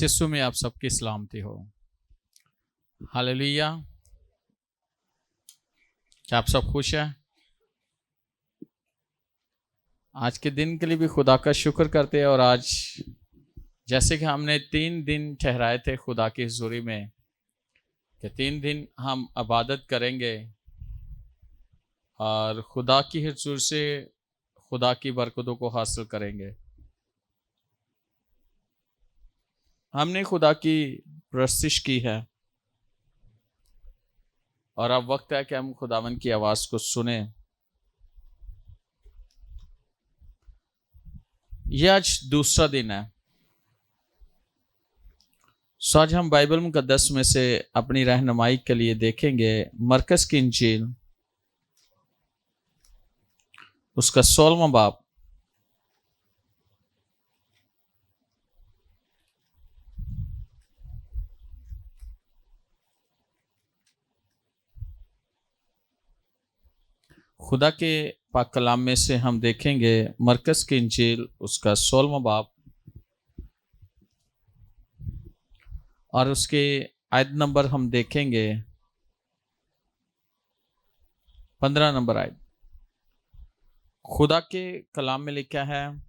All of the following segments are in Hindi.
यीशु में आप सबकी सलामती हो। हालेलुया। क्या आप सब खुश हैं? आज के दिन के लिए भी खुदा का शुक्र करते हैं। और आज जैसे कि हमने 3 दिन ठहराए थे खुदा की हुजूरी में कि 3 दिन हम इबादत करेंगे और खुदा की हुजूर से खुदा की बरकतों को हासिल करेंगे। हमने खुदा की प्रस्तिश की है और अब वक्त है कि हम खुदावन की आवाज को सुने। यह आज दूसरा दिन है। आज हम बाइबल मुकद्दस में से अपनी रहनुमाई के लिए देखेंगे मरकस की इंजील, उसका 16वां बाब। खुदा के पाक कलाम में से हम देखेंगे मरकस की इंजील, उसका 16वां बाब और उसके आयत नंबर हम देखेंगे 15 नंबर आयत। खुदा के कलाम में लिखा है,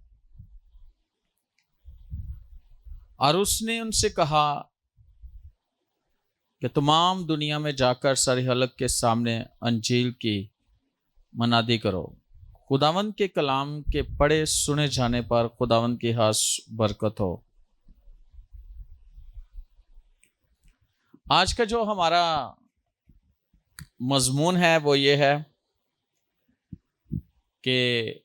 और उसने उनसे कहा कि तमाम दुनिया में जाकर सारी हलक के सामने अंजील की मनादी करो। खुदावन के कलाम के पढ़े सुने जाने पर खुदावन की खास बरकत हो। आज का जो हमारा मजमून है वो ये है कि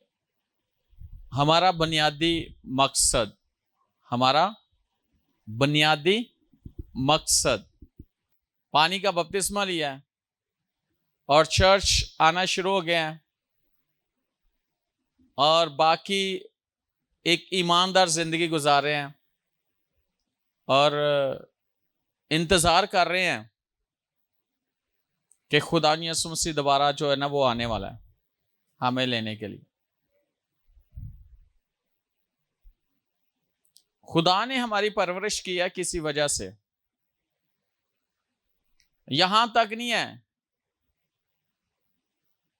हमारा बुनियादी मकसद पानी का बपतिस्मा लिया है और चर्च आना शुरू हो गया है और बाकी एक ईमानदार जिंदगी गुजार रहे हैं और इंतजार कर रहे हैं कि खुदा यीशु मसीह दोबारा जो है ना वो आने वाला है हमें लेने के लिए। खुदा ने हमारी परवरिश की है किसी वजह से। यहां तक नहीं है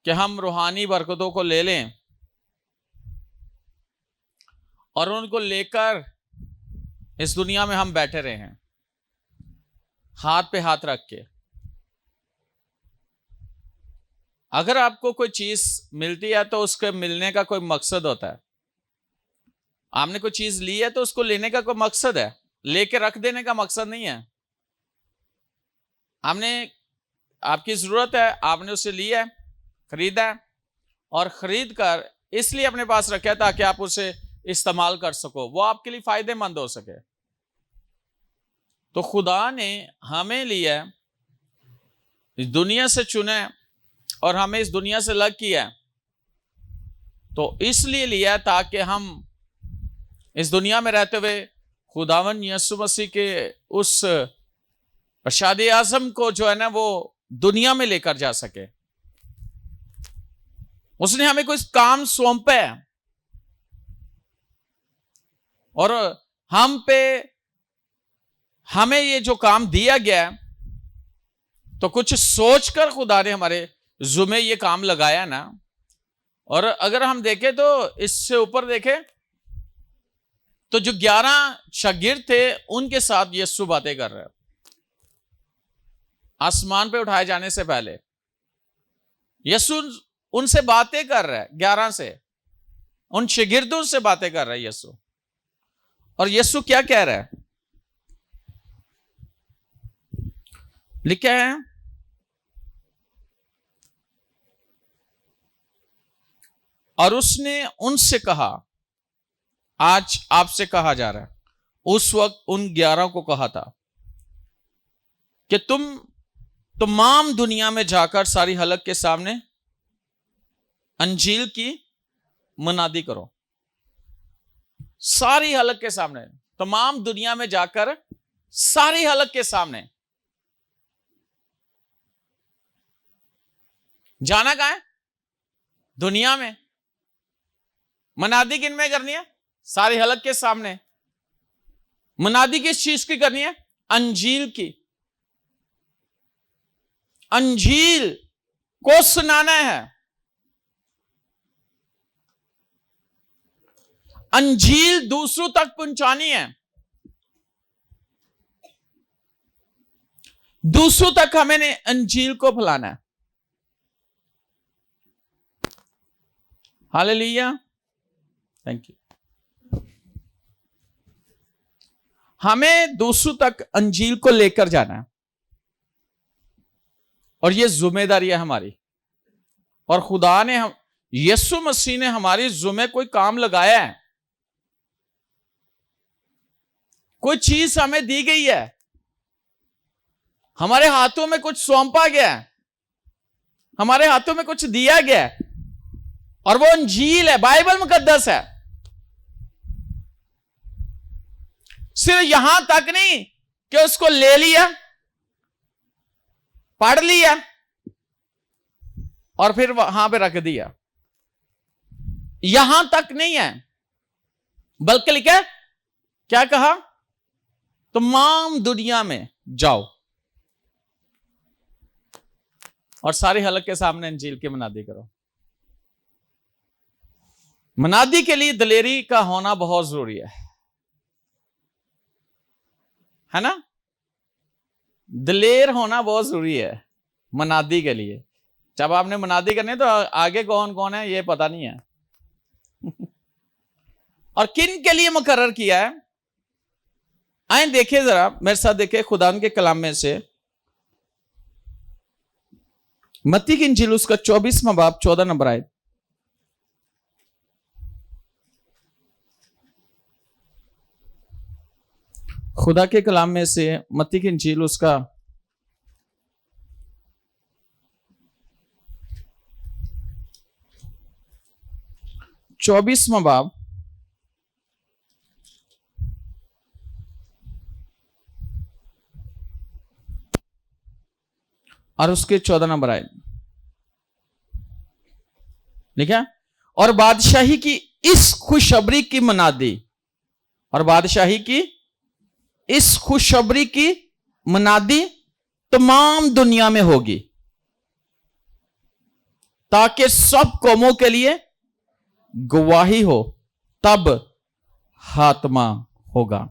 कि हम रूहानी बरकतों को ले लें और उनको लेकर इस दुनिया में हम बैठे रहे हैं हाथ पे हाथ रख के। अगर आपको कोई चीज मिलती है तो उसके मिलने का कोई मकसद होता है। आपने कोई चीज ली है तो उसको लेने का कोई मकसद है, लेके रख देने का मकसद नहीं है। आपकी जरूरत है, आपने उसे लिया है, खरीदा है और खरीद कर इसलिए अपने पास रखा ताकि आप उसे इस्तेमाल कर सको, वो आपके लिए फायदेमंद हो सके। तो खुदा ने हमें लिया, इस दुनिया से चुना और हमें इस दुनिया से अलग किया, तो इसलिए लिया ताकि हम इस दुनिया में रहते हुए खुदावन यीशु मसीह के उस इरशाद आज़म को जो है ना वो दुनिया में लेकर जा सके। उसने हमें कोई काम सौंपा है और हमें ये जो काम दिया गया है तो कुछ सोचकर खुदा ने हमारे जुमे ये काम लगाया ना। और अगर हम देखें तो इससे ऊपर देखें तो जो 11 शागिर्द थे उनके साथ यीशु बातें कर रहे हैं। आसमान पे उठाए जाने से पहले यीशु उनसे बातें कर रहा है, 11 से उन शागिर्दों से बातें कर रहा है यीशु। और यीशु क्या कह रहा है? लिखा है, और उसने उनसे कहा, आज आपसे कहा जा रहा है, उस वक्त उन 11 को कहा था कि तुम तमाम दुनिया में जाकर सारी हलक के सामने अंजील की मनादी करो। सारी हलक के सामने, तमाम दुनिया में जाकर सारी हलक के सामने। जाना कहां है? दुनिया में। मनादी किन में करनी है? सारी हलक के सामने। मुनादी किस चीज की करनी है? अंजील की। अंजील को सुनाना है। अंजील दूसरों तक पहुंचानी है। दूसरों तक हमें अंजील को फैलाना है। Hallelujah, thank you. हमें दूसरों तक अंजील को लेकर जाना है और यह जिम्मेदारी है हमारी। और खुदा ने यीशु मसीह ने हमारी जुम्मे कोई काम लगाया है, कोई चीज हमें दी गई है, हमारे हाथों में कुछ सौंपा गया है, हमारे हाथों में कुछ दिया गया है, और वो अंजील है, बाइबल मुकद्दस है। सिर्फ यहां तक नहीं कि उसको ले लिया, पढ़ लिया और फिर वहां पे रख दिया, यहां तक नहीं है, बल्कि लिखा क्या कहा? तमाम दुनिया में जाओ और सारे हलक के सामने अंजील की मनादी करो। मनादी के लिए दिलेरी का होना बहुत जरूरी है ना? दिलेर होना बहुत जरूरी है मनादी के लिए। जब आपने मनादी करनी तो आगे कौन कौन है ये पता नहीं है और किन के लिए मुकर्रर किया है? आए देखिए, जरा मेरे साथ देखिए खुदा के कलाम में से मत्ती की इंजील उसका 24वां बाब 14 नंबर आयत। खुदा के कलाम में से मत्ती की इंजील उसका 24वां बाब और उसके 14 नंबर आए लिखा, और बादशाही की इस खुशखबरी की मनादी, और बादशाही की इस खुशखबरी की मनादी तमाम दुनिया में होगी ताकि सब कौमों के लिए गवाही हो, तब हातमा होगा।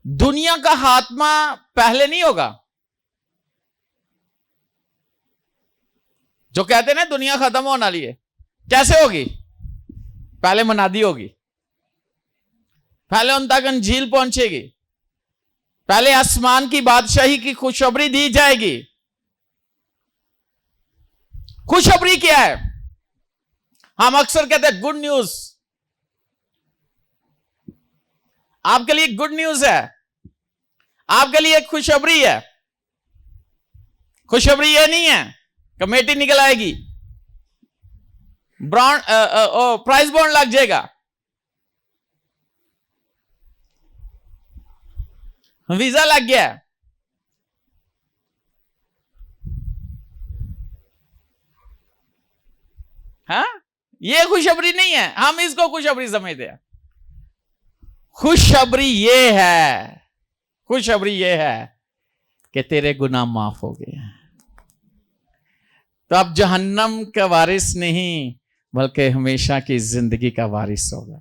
दुनिया का हातमा पहले नहीं होगा। जो कहते हैं ना दुनिया खत्म होने वाली है, कैसे होगी? पहले मनादी होगी, पहले उन तक अंजील पहुंचेगी, पहले आसमान की बादशाही की खुशखबरी दी जाएगी। खुशखबरी क्या है? हम अक्सर कहते हैं गुड न्यूज। आपके लिए गुड न्यूज है, आपके लिए खुशखबरी है। खुशखबरी यह नहीं है कमेटी निकल आएगी, ब्रांड प्राइज बॉन्ड लग जाएगा, वीजा लग गया। हाँ, ये खुशखबरी नहीं है, हम इसको खुशखबरी समझते हैं। खुशखबरी ये है, खुशखबरी ये है कि तेरे गुनाह माफ हो गए, तो अब जहन्नम का वारिस नहीं बल्कि हमेशा की जिंदगी का वारिस होगा।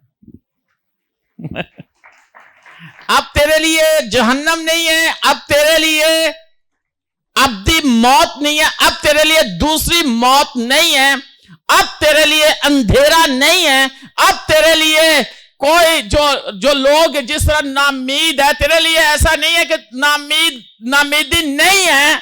अब तेरे लिए जहन्नम नहीं है, अब तेरे लिए अब्दी मौत नहीं है, अब तेरे लिए दूसरी मौत नहीं है, अब तेरे लिए अंधेरा नहीं है, अब तेरे लिए कोई जो लोग जिस तरह नामीद है, तेरे लिए ऐसा नहीं है कि नामीदी नहीं है।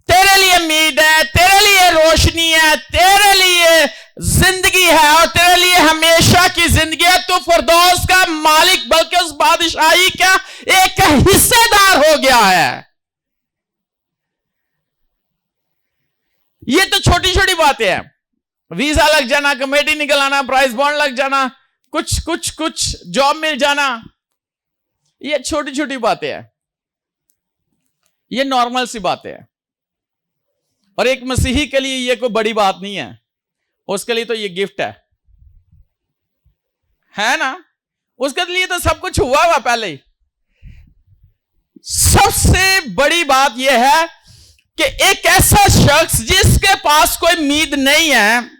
तेरे लिए उम्मीद है, तेरे लिए रोशनी है, तेरे लिए जिंदगी है और तेरे लिए हमेशा की जिंदगी है। तू फिरदौस का मालिक बल्कि उस बादशाही का एक हिस्सेदार हो गया है। ये तो छोटी छोटी बातें हैं, वीजा लग जाना, कमेटी निकल आना, प्राइस बॉन्ड लग जाना, कुछ जॉब मिल जाना, ये छोटी छोटी बातें हैं, ये नॉर्मल सी बातें हैं। और एक मसीही के लिए ये कोई बड़ी बात नहीं है, उसके लिए तो ये गिफ्ट है ना। उसके लिए तो सब कुछ हुआ हुआ पहले ही। सबसे बड़ी बात यह है कि एक ऐसा शख्स जिसके पास कोई उम्मीद नहीं है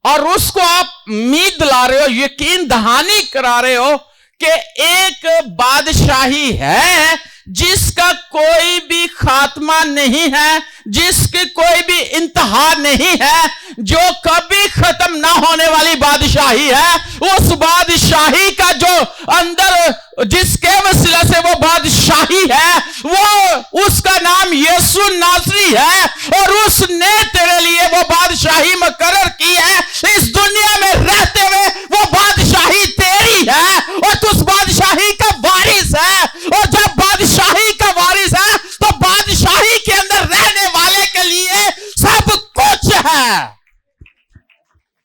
और उसको आप उम्मीद दिला रहे हो, यकीन दहानी करा रहे हो कि एक बादशाही है जिसका कोई भी खात्मा नहीं है, जिसकी कोई भी इंतहा नहीं है, जो कभी खत्म ना होने वाली बादशाही है। उस बादशाही का जो अंदर जिसके वसीला से वो बादशाही है, वो उसका नाम यीशु नासरी है और उसने तेरे लिए वो बादशाही मुकर्रर की है। इस दुनिया में रहते हुए वो बादशाही तेरी है और तू उस बादशाही का वारिस है। और जब बादशाही का वारिस है तो बादशाही के अंदर रहने वाले के लिए सब कुछ है।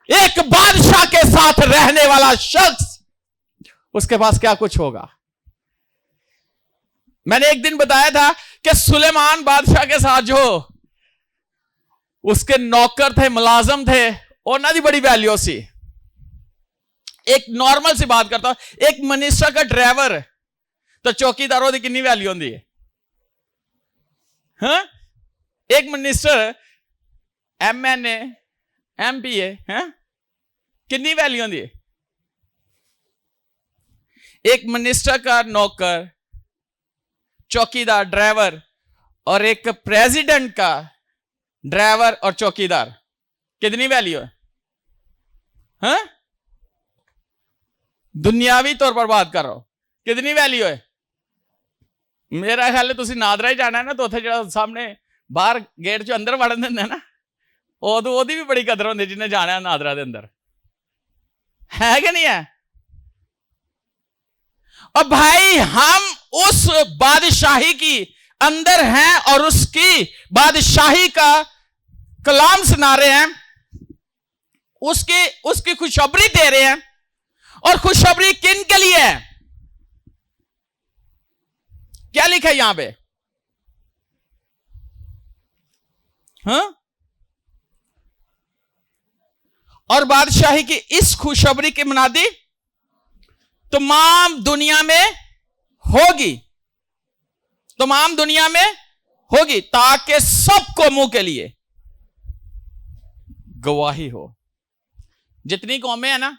एक बादशाह के साथ रहने वाला शख्स, उसके पास क्या कुछ होगा। मैंने एक दिन बताया था कि सुलेमान बादशाह के साथ जो उसके नौकर थे, मुलाजम थे, उन्होंने बड़ी वैल्यू सी। एक नॉर्मल सी बात करता हूं, एक मिनिस्टर का ड्राइवर तो चौकीदारों की कितनी वैल्यू होती है? हाँ? एक मिनिस्टर, MNA, MPA, कितनी वैल्यू होती है? एक मिनिस्टर का नौकर, चौकीदार, ड्राइवर और एक प्रेसिडेंट का ड्राइवर और चौकीदार, कितनी वैल्यू है? हाँ? दुनियावी तौर पर बात कर रहा हूं, कितनी वैल्यू है? मेरा ख्याल है तुसी नादरा ही जाना है ना, तो उत्थे जो सामने बाहर गेट चो अंदर वड़न देंदे ना, ओदी भी बड़ी कदर होंदी जिन्हें जाना है नादरा दे अंदर, है कि नहीं है? और भाई हम उस बादशाही की अंदर हैं और उसकी बादशाही का कलाम सुना रहे हैं, उसकी खुशखबरी दे रहे हैं। और खुशखबरी किन के लिए है? क्या लिखा है यहां पे? हाँ? और बादशाही की इस खुशखबरी की मुनादी तमाम दुनिया में होगी, तमाम दुनिया में होगी, ताकि सबको मुंह के लिए गवाही हो। जितनी कौमें हैं ना,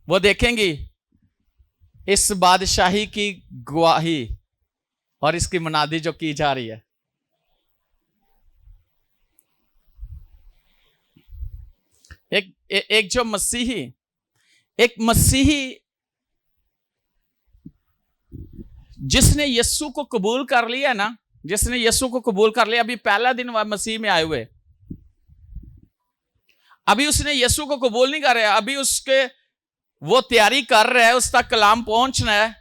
वो देखेंगी इस बादशाही की गवाही और इसकी मुनादी जो की जा रही है। एक जो मसीही जिसने यीशु को कबूल कर लिया ना, जिसने यीशु को कबूल कर लिया, अभी पहला दिन मसीह में आए हुए, अभी उसने यीशु को कबूल नहीं कर रहा, अभी उसके वो तैयारी कर रहा है, उस तक कलाम पहुंचना है,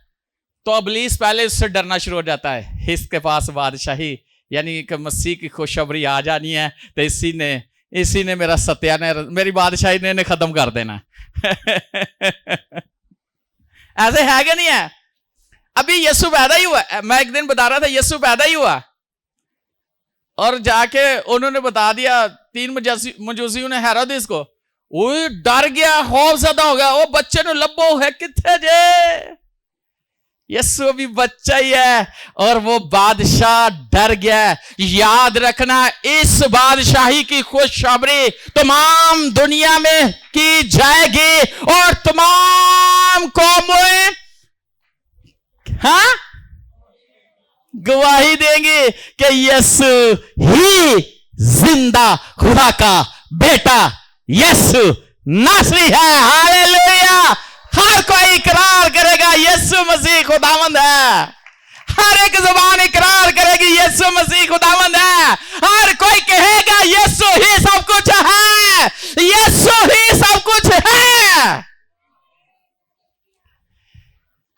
तो इब्लीस पहले उससे डरना शुरू हो जाता है। इसके पास बादशाही यानी कि मसीह की खुशखबरी आ जानी है, तो इसी ने मेरा सत्यानाश, मेरी बादशाही ने खत्म कर देना। ऐसे है कि नहीं है? अभी यीशु पैदा ही हुआ, मैं एक दिन बता रहा था, यीशु पैदा ही हुआ और जाके उन्होंने बता दिया, 3 मजूसियों ने हेरोदेस को, वो डर गया, खौफजदा हो गया, वो बच्चे ने लब्बो है किथे जे, यीशु भी बच्चा ही है और वो बादशाह डर गया। याद रखना, इस बादशाही की खुशखबरी तमाम दुनिया में की जाएगी और तमाम कौमें गवाही देंगे कि यीशु ही जिंदा खुदा का बेटा यीशु नासरी है। हालेलुया! हर कोई इकरार करेगा यीशु मसीह खुदावंद है, हर एक जुबान इकरार करेगी यीशु मसीह खुदावंद है, हर कोई कहेगा यीशु ही सब कुछ है, यीशु ही सब कुछ है।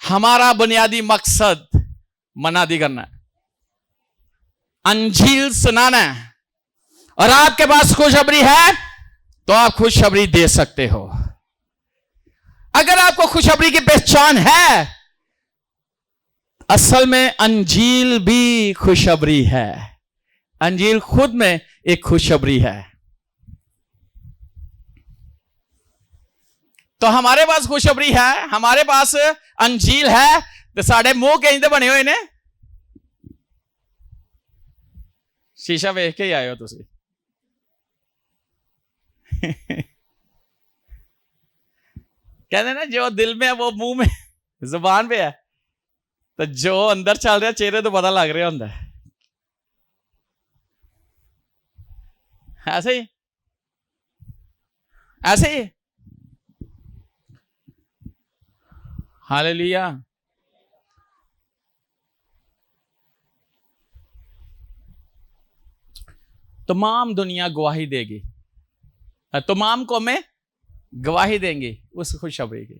हमारा बुनियादी मकसद मनादी करना है, अंजील सुनाना है, और आपके पास खुशखबरी है तो आप खुशखबरी दे सकते हो। अगर आपको खुशखबरी की पहचान है, असल में अंजील भी खुशखबरी है, अंजील खुद में एक खुशखबरी है। तो हमारे पास खुशखबरी है, हमारे पास अंजील है, तो साढ़े मुंह कहीं तो बने हुए ने। शीशा वेख के ही आए हो तुसी। कहते ना जो दिल में है वो मुंह में जुबान पे है, तो जो अंदर चल रहा चेहरे तो पता लग रहा होता है। ऐसे ही ऐसे ही। हालेलुया। तमाम दुनिया गवाही देगी, तमाम कौमें गवाही देंगी उस खुशखबरी की,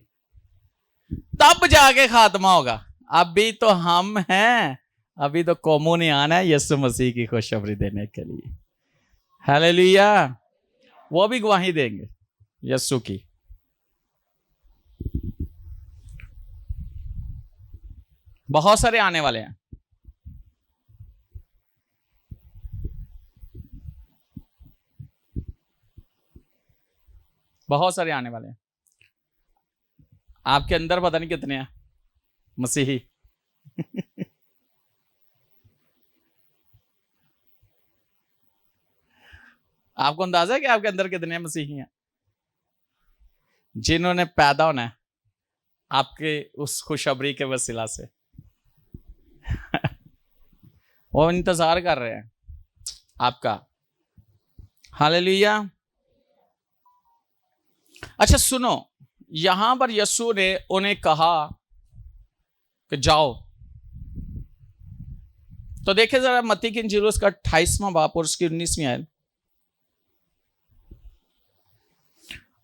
तब जाके खात्मा होगा। अभी तो हम हैं, अभी तो कौमों ने आना है यीशु मसीह की खुशखबरी देने के लिए। हालेलुया। वो भी गवाही देंगे यीशु की। बहुत सारे आने वाले हैं। बहुत सारे आने वाले हैं। आपके अंदर पता नहीं कितने हैं मसीही। आपको अंदाजा है कि आपके अंदर कितने मसीही हैं जिन्होंने पैदा होना है आपके उस खुशखबरी के वसीला से। वो इंतजार कर रहे हैं आपका। हालेलुया। अच्छा सुनो, यहां पर यीशु ने उन्हें कहा कि जाओ। तो देखिए जरा मत्ती की इंजील उसका 28वां बाब और उसकी 19वीं आयत।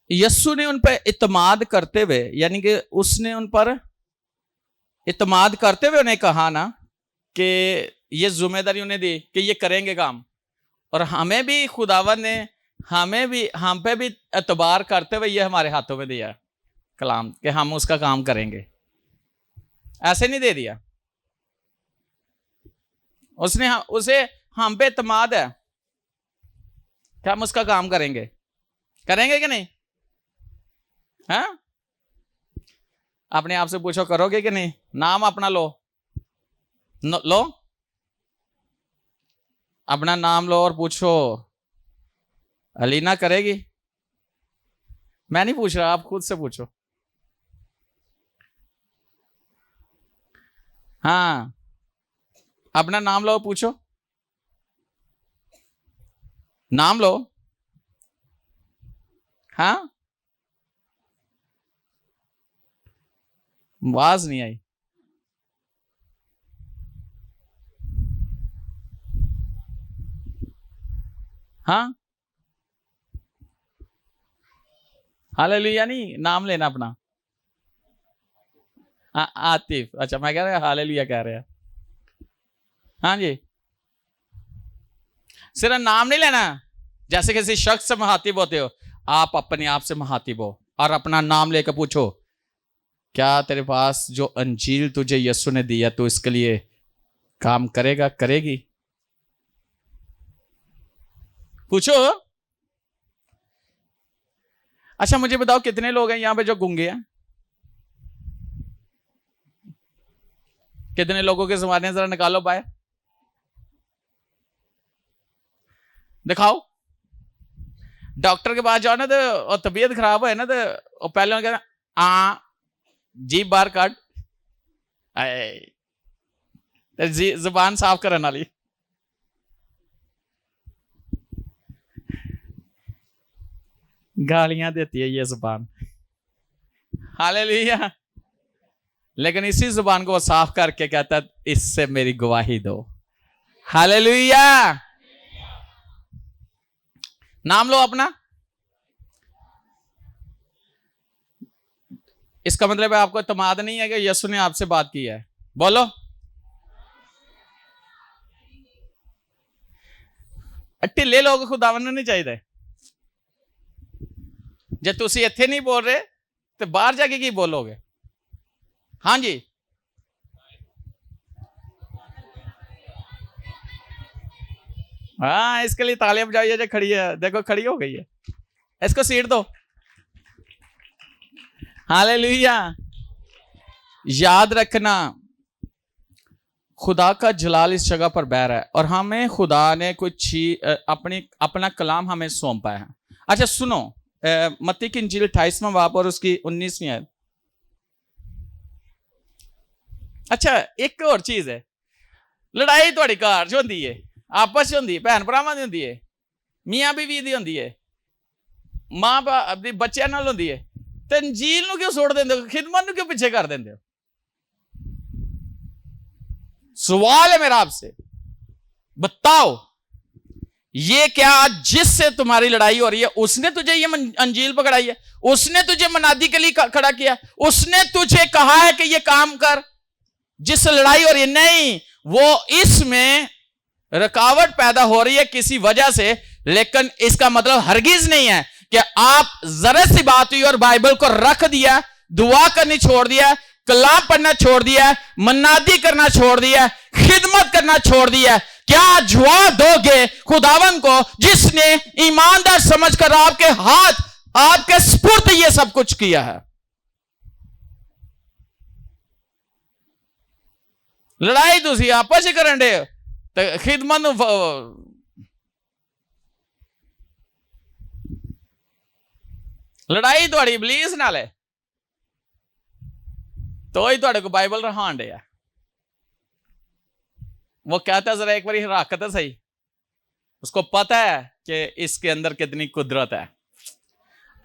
यीशु ने उन पर इत्माद करते हुए, यानी कि उसने उन पर इत्माद करते हुए उन्हें कहा ना कि ये जिम्मेदारी उन्हें दी कि ये करेंगे काम, और हमें भी खुदावन ने हम पे भी एतबार करते हुए ये हमारे हाथों में दिया कलाम कि हम उसका काम करेंगे। ऐसे नहीं दे दिया उसने, उसे हम पे एतमाद है कि हम उसका काम करेंगे। करेंगे कि नहीं? हाँ, अपने आप से पूछो करोगे कि नहीं? नाम अपना लो, लो अपना नाम लो और पूछो अलीना करेगी? मैं नहीं पूछ रहा, आप खुद से पूछो। हाँ, अपना नाम लो, पूछो, नाम लो। हाँ, आवाज नहीं आई। हाँ, हालेलुया नहीं, नाम लेना अपना। आतिफ, अच्छा मैं कह रहा हालेलुया कह रहे हैं। हाँ जी, सिर्फ नाम नहीं लेना। जैसे किसी शख्स से मुहातिब होते हो, आप अपने आप से मुहातिब हो और अपना नाम लेकर पूछो क्या तेरे पास जो अंजील तुझे यीशु ने दिया तो इसके लिए काम करेगा, करेगी? पूछो। अच्छा मुझे बताओ कितने लोग हैं यहां पे जो गूंगे हैं? कितने लोगों के ज़बानें जरा निकालो बाय, दिखाओ। डॉक्टर के पास जाओ ना तो तबीयत खराब है ना तो पहले कहना जीभ बाहर काट, जुबान साफ करने वाली। गालियां देती है ये जुबान। हालेलुया। लेकिन इसी जुबान को वो साफ करके कहता है इससे मेरी गवाही दो। हालेलुया। नाम लो अपना। इसका मतलब है आपको इत्मीनान नहीं है कि यीशु ने आपसे बात की है। बोलो। ढिले लोग खुदावन नहीं चाहिए। जे तुसी इत्थे नहीं बोल रहे तो बाहर जाके की बोलोगे? हाँ जी, हाँ इसके लिए तालियां बजाइए जो खड़ी है। देखो खड़ी हो गई है, इसको सीट दो। हालेलुया। याद रखना, खुदा का जलाल इस जगह पर बह रहा है और हमें खुदा ने कुछ अपना कलाम हमें सौंपा है। अच्छा सुनो, मत्ती की इंजील 28वां बाब और उसकी 19वीं आयत। अच्छा एक और चीज है, लड़ाई थोड़ी घर च होंदी है, आपस च होंदी है, भैन भरावां दी होंदी है, मियां बीवी दी होंदी है, मां बाप दी बच्चों नाल होंदी है, ते इंजील नूं क्यों छोड़ देंदे हो, खिदमत नूं क्यों पीछे कर देंदे हो? सवाल है मेरा आपसे, बताओ ये क्या जिससे तुम्हारी लड़ाई हो रही है उसने तुझे ये अंजील पकड़ाई है, उसने तुझे मनादी के लिए खड़ा किया, उसने तुझे कहा है कि ये काम कर जिससे लड़ाई हो रही है? नहीं, वो इसमें रुकावट पैदा हो रही है किसी वजह से, लेकिन इसका मतलब हरगिज नहीं है कि आप जरा सी बात हुई और बाइबल को रख दिया, दुआ करनी छोड़ दिया, कलाम पढ़ना छोड़ दिया, मन्नादी करना छोड़ दिया, खिदमत करना छोड़ दिया। क्या जवाब दोगे खुदावन को जिसने ईमानदार समझकर आपके हाथ आपके स्पुर्द ये सब कुछ किया है? लड़ाई तुसी आपस ही करन दे ते खिदमत लड़ाई थोड़ी इबलीस नाल है, तो ही थोड़े को बाइबल रहान दे। वो कहता है जरा एक बार रख तो सही, उसको पता है कि इसके अंदर कितनी कुदरत है।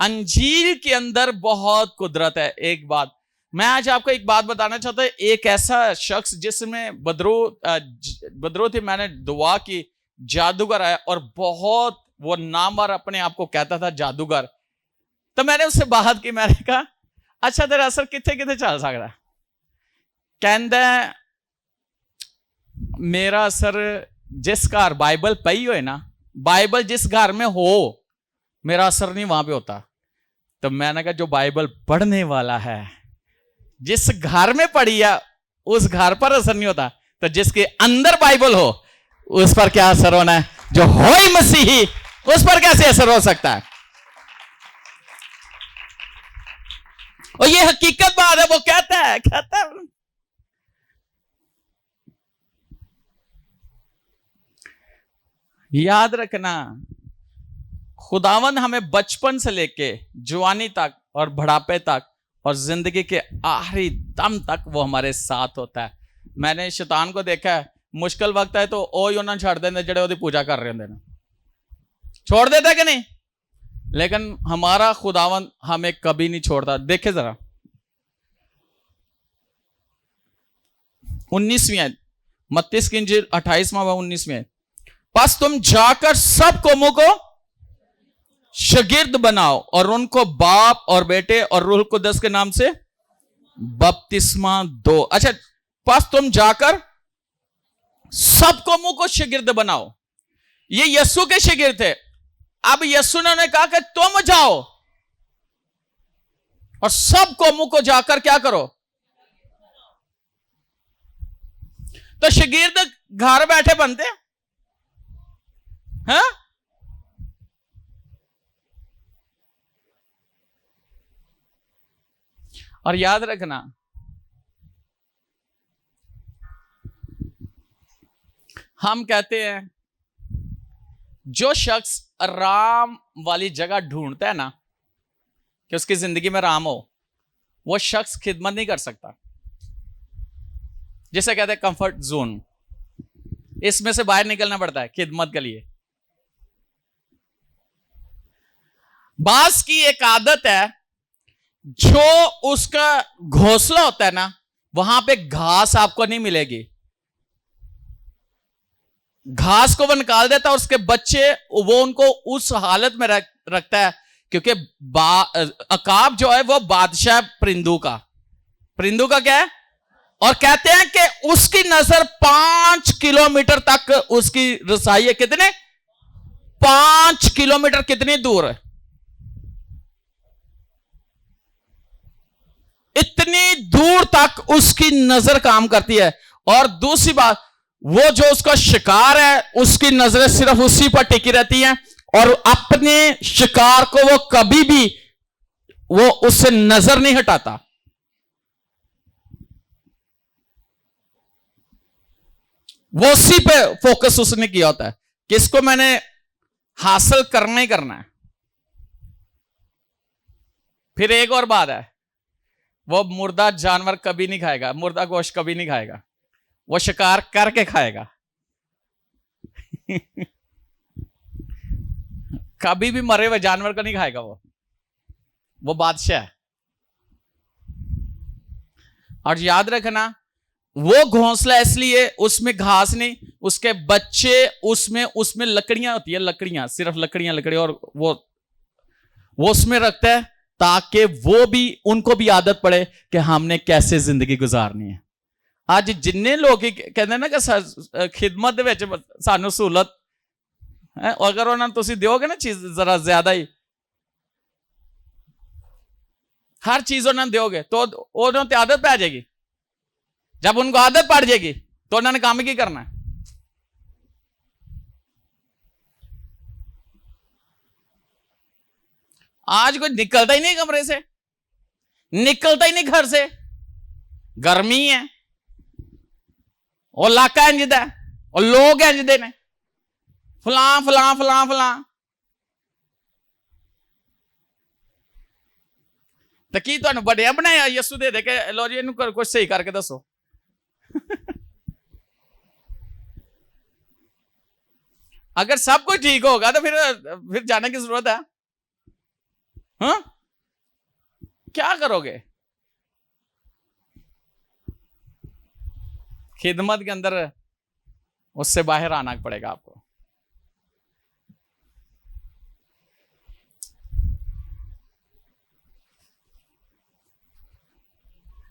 अंजील के अंदर बहुत कुदरत है। एक बात मैं आज आपको एक बात बताना चाहता हूं, एक ऐसा शख्स जिसमें बदरू थी, मैंने दुआ की, जादूगर आया और बहुत वो नामवर अपने आप को कहता था जादूगर। तो मैंने उससे बात की, मैंने कहा अच्छा तेरा असर किथे किथे चल सकता? कहता मेरा असर जिस घर बाइबल पई हो ना, बाइबल जिस घर में हो, मेरा असर नहीं वहां पे होता। तो मैंने कहा जो बाइबल पढ़ने वाला है, जिस घर में पढ़ी है उस घर पर असर नहीं होता, तो जिसके अंदर बाइबल हो उस पर क्या असर होना है? जो हो ही मसीही उस पर कैसे असर हो सकता है? और ये हकीकत बात है। वो कहता है याद रखना, खुदावंद हमें बचपन से लेके जवानी तक और बुढ़ापे तक और जिंदगी के आखिरी दम तक वो हमारे साथ होता है। मैंने शैतान को देखा है, मुश्किल वक्त है तो ओ ही उन्होंने छड़ देंगे जड़े ओदी पूजा कर रहे होंगे, छोड़ देता है कि नहीं? लेकिन हमारा खुदावंद हमें कभी नहीं छोड़ता। देखे जरा 19वीं आयत, मत्ती की इंजील 28वां 19वीं आयत। बस तुम जाकर सब कौमों को शागिर्द बनाओ और उनको बाप और बेटे और रूह कुद्दस के नाम से बपतिस्मा दो। अच्छा, बस तुम जाकर सब कौमों को शागिर्द बनाओ। ये यीशु के शागिर्द थे। अब यीशु ने कहा कि तुम जाओ और सब कौमों को जाकर क्या करो? तो शागिर्द घर बैठे बनते हैं? और याद रखना, हम कहते हैं जो शख्स आराम वाली जगह ढूंढता है ना कि उसकी जिंदगी में आराम हो, वो शख्स खिदमत नहीं कर सकता। जिसे कहते हैं कंफर्ट जोन, इसमें से बाहर निकलना पड़ता है खिदमत के लिए। बास की एक आदत है, जो उसका घोंसला होता है ना, वहां पे घास आपको नहीं मिलेगी। घास को वो निकाल देता है, उसके बच्चे वो उनको उस हालत में रखता है, क्योंकि अकाब जो है वो बादशाह परिंदों का क्या है? और कहते हैं कि उसकी नजर 5 किलोमीटर तक उसकी रसाई है। कितने? 5 किलोमीटर। कितनी दूर है? इतनी दूर तक उसकी नजर काम करती है। और दूसरी बात, वो जो उसका शिकार है उसकी नजरें सिर्फ उसी पर टिकी रहती हैं और अपने शिकार को वो कभी भी वो उससे नजर नहीं हटाता। वो उसी पे फोकस उसने किया होता है कि इसको मैंने हासिल करना ही करना है। फिर एक और बात है, वो मुर्दा जानवर कभी नहीं खाएगा, मुर्दा गोश्त कभी नहीं खाएगा, वो शिकार करके खाएगा। कभी भी मरे हुए जानवर को नहीं खाएगा वो बादशाह है। और याद रखना, वो घोंसला इसलिए उसमें घास नहीं, उसके बच्चे उसमें लकड़ियां होती है, लकड़ियां, सिर्फ लकड़ियां और वो उसमें रखता है ताकि वो भी, उनको भी आदत पड़े कि हमने कैसे जिंदगी गुजारनी है। आज जिन्ने लोग कहते ना कि खिदमत सानू सहूलत है, अगर उन्होंने तुम दोगे ना चीज जरा ज्यादा ही, हर चीज उन्होंने दोगे तो उन्होंने आदत पै जाएगी। जब उनको आदत पड़ जाएगी तो उन्होंने काम की करना है। आज कोई निकलता ही नहीं कमरे से, निकलता ही नहीं घर से, गर्मी है, और इलाका इंजदा है, और लोग इंजदे ने, फलां फलां फलां फलां। तो की तुहानू बड़िया बनाया यसू दे के लो जी इन्हू कुछ सही करके दसो। अगर सब कुछ ठीक होगा तो फिर जाने की जरूरत है? हाँ, क्या करोगे? खिदमत के अंदर उससे बाहर आना पड़ेगा आपको।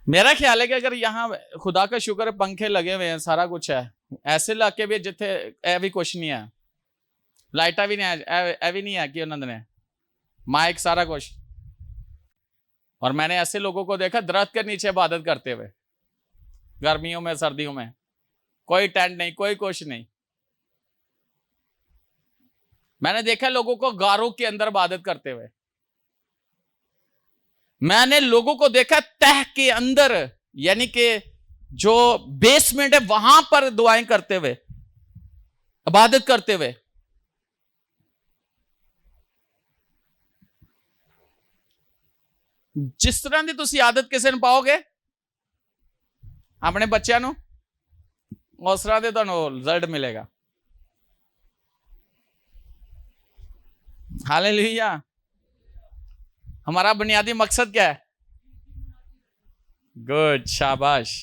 मेरा ख्याल है कि अगर यहां खुदा का शुक्र है, पंखे लगे हुए हैं, सारा कुछ है, ऐसे इलाके भी जिथे ए भी कुछ नहीं है, लाइटा भी नहीं है, ए भी नहीं है कि उन्होंने माइक सारा कुछ। और मैंने ऐसे लोगों को देखा दरख्त के नीचे इबादत करते हुए, गर्मियों में सर्दियों में, कोई टेंट नहीं, कोई कुछ नहीं। मैंने देखा लोगों को गारों के अंदर इबादत करते हुए, मैंने लोगों को देखा तह के अंदर, यानी कि जो बेसमेंट है वहां पर दुआएं करते हुए, इबादत करते हुए। जिस तरह की तुसी आदत किसी ने पाओगे अपने बच्चों को, उस तरह से तुहानू रिजल्ट मिलेगा। हालेलुया। हमारा बुनियादी मकसद क्या है? गुड, शाबाश।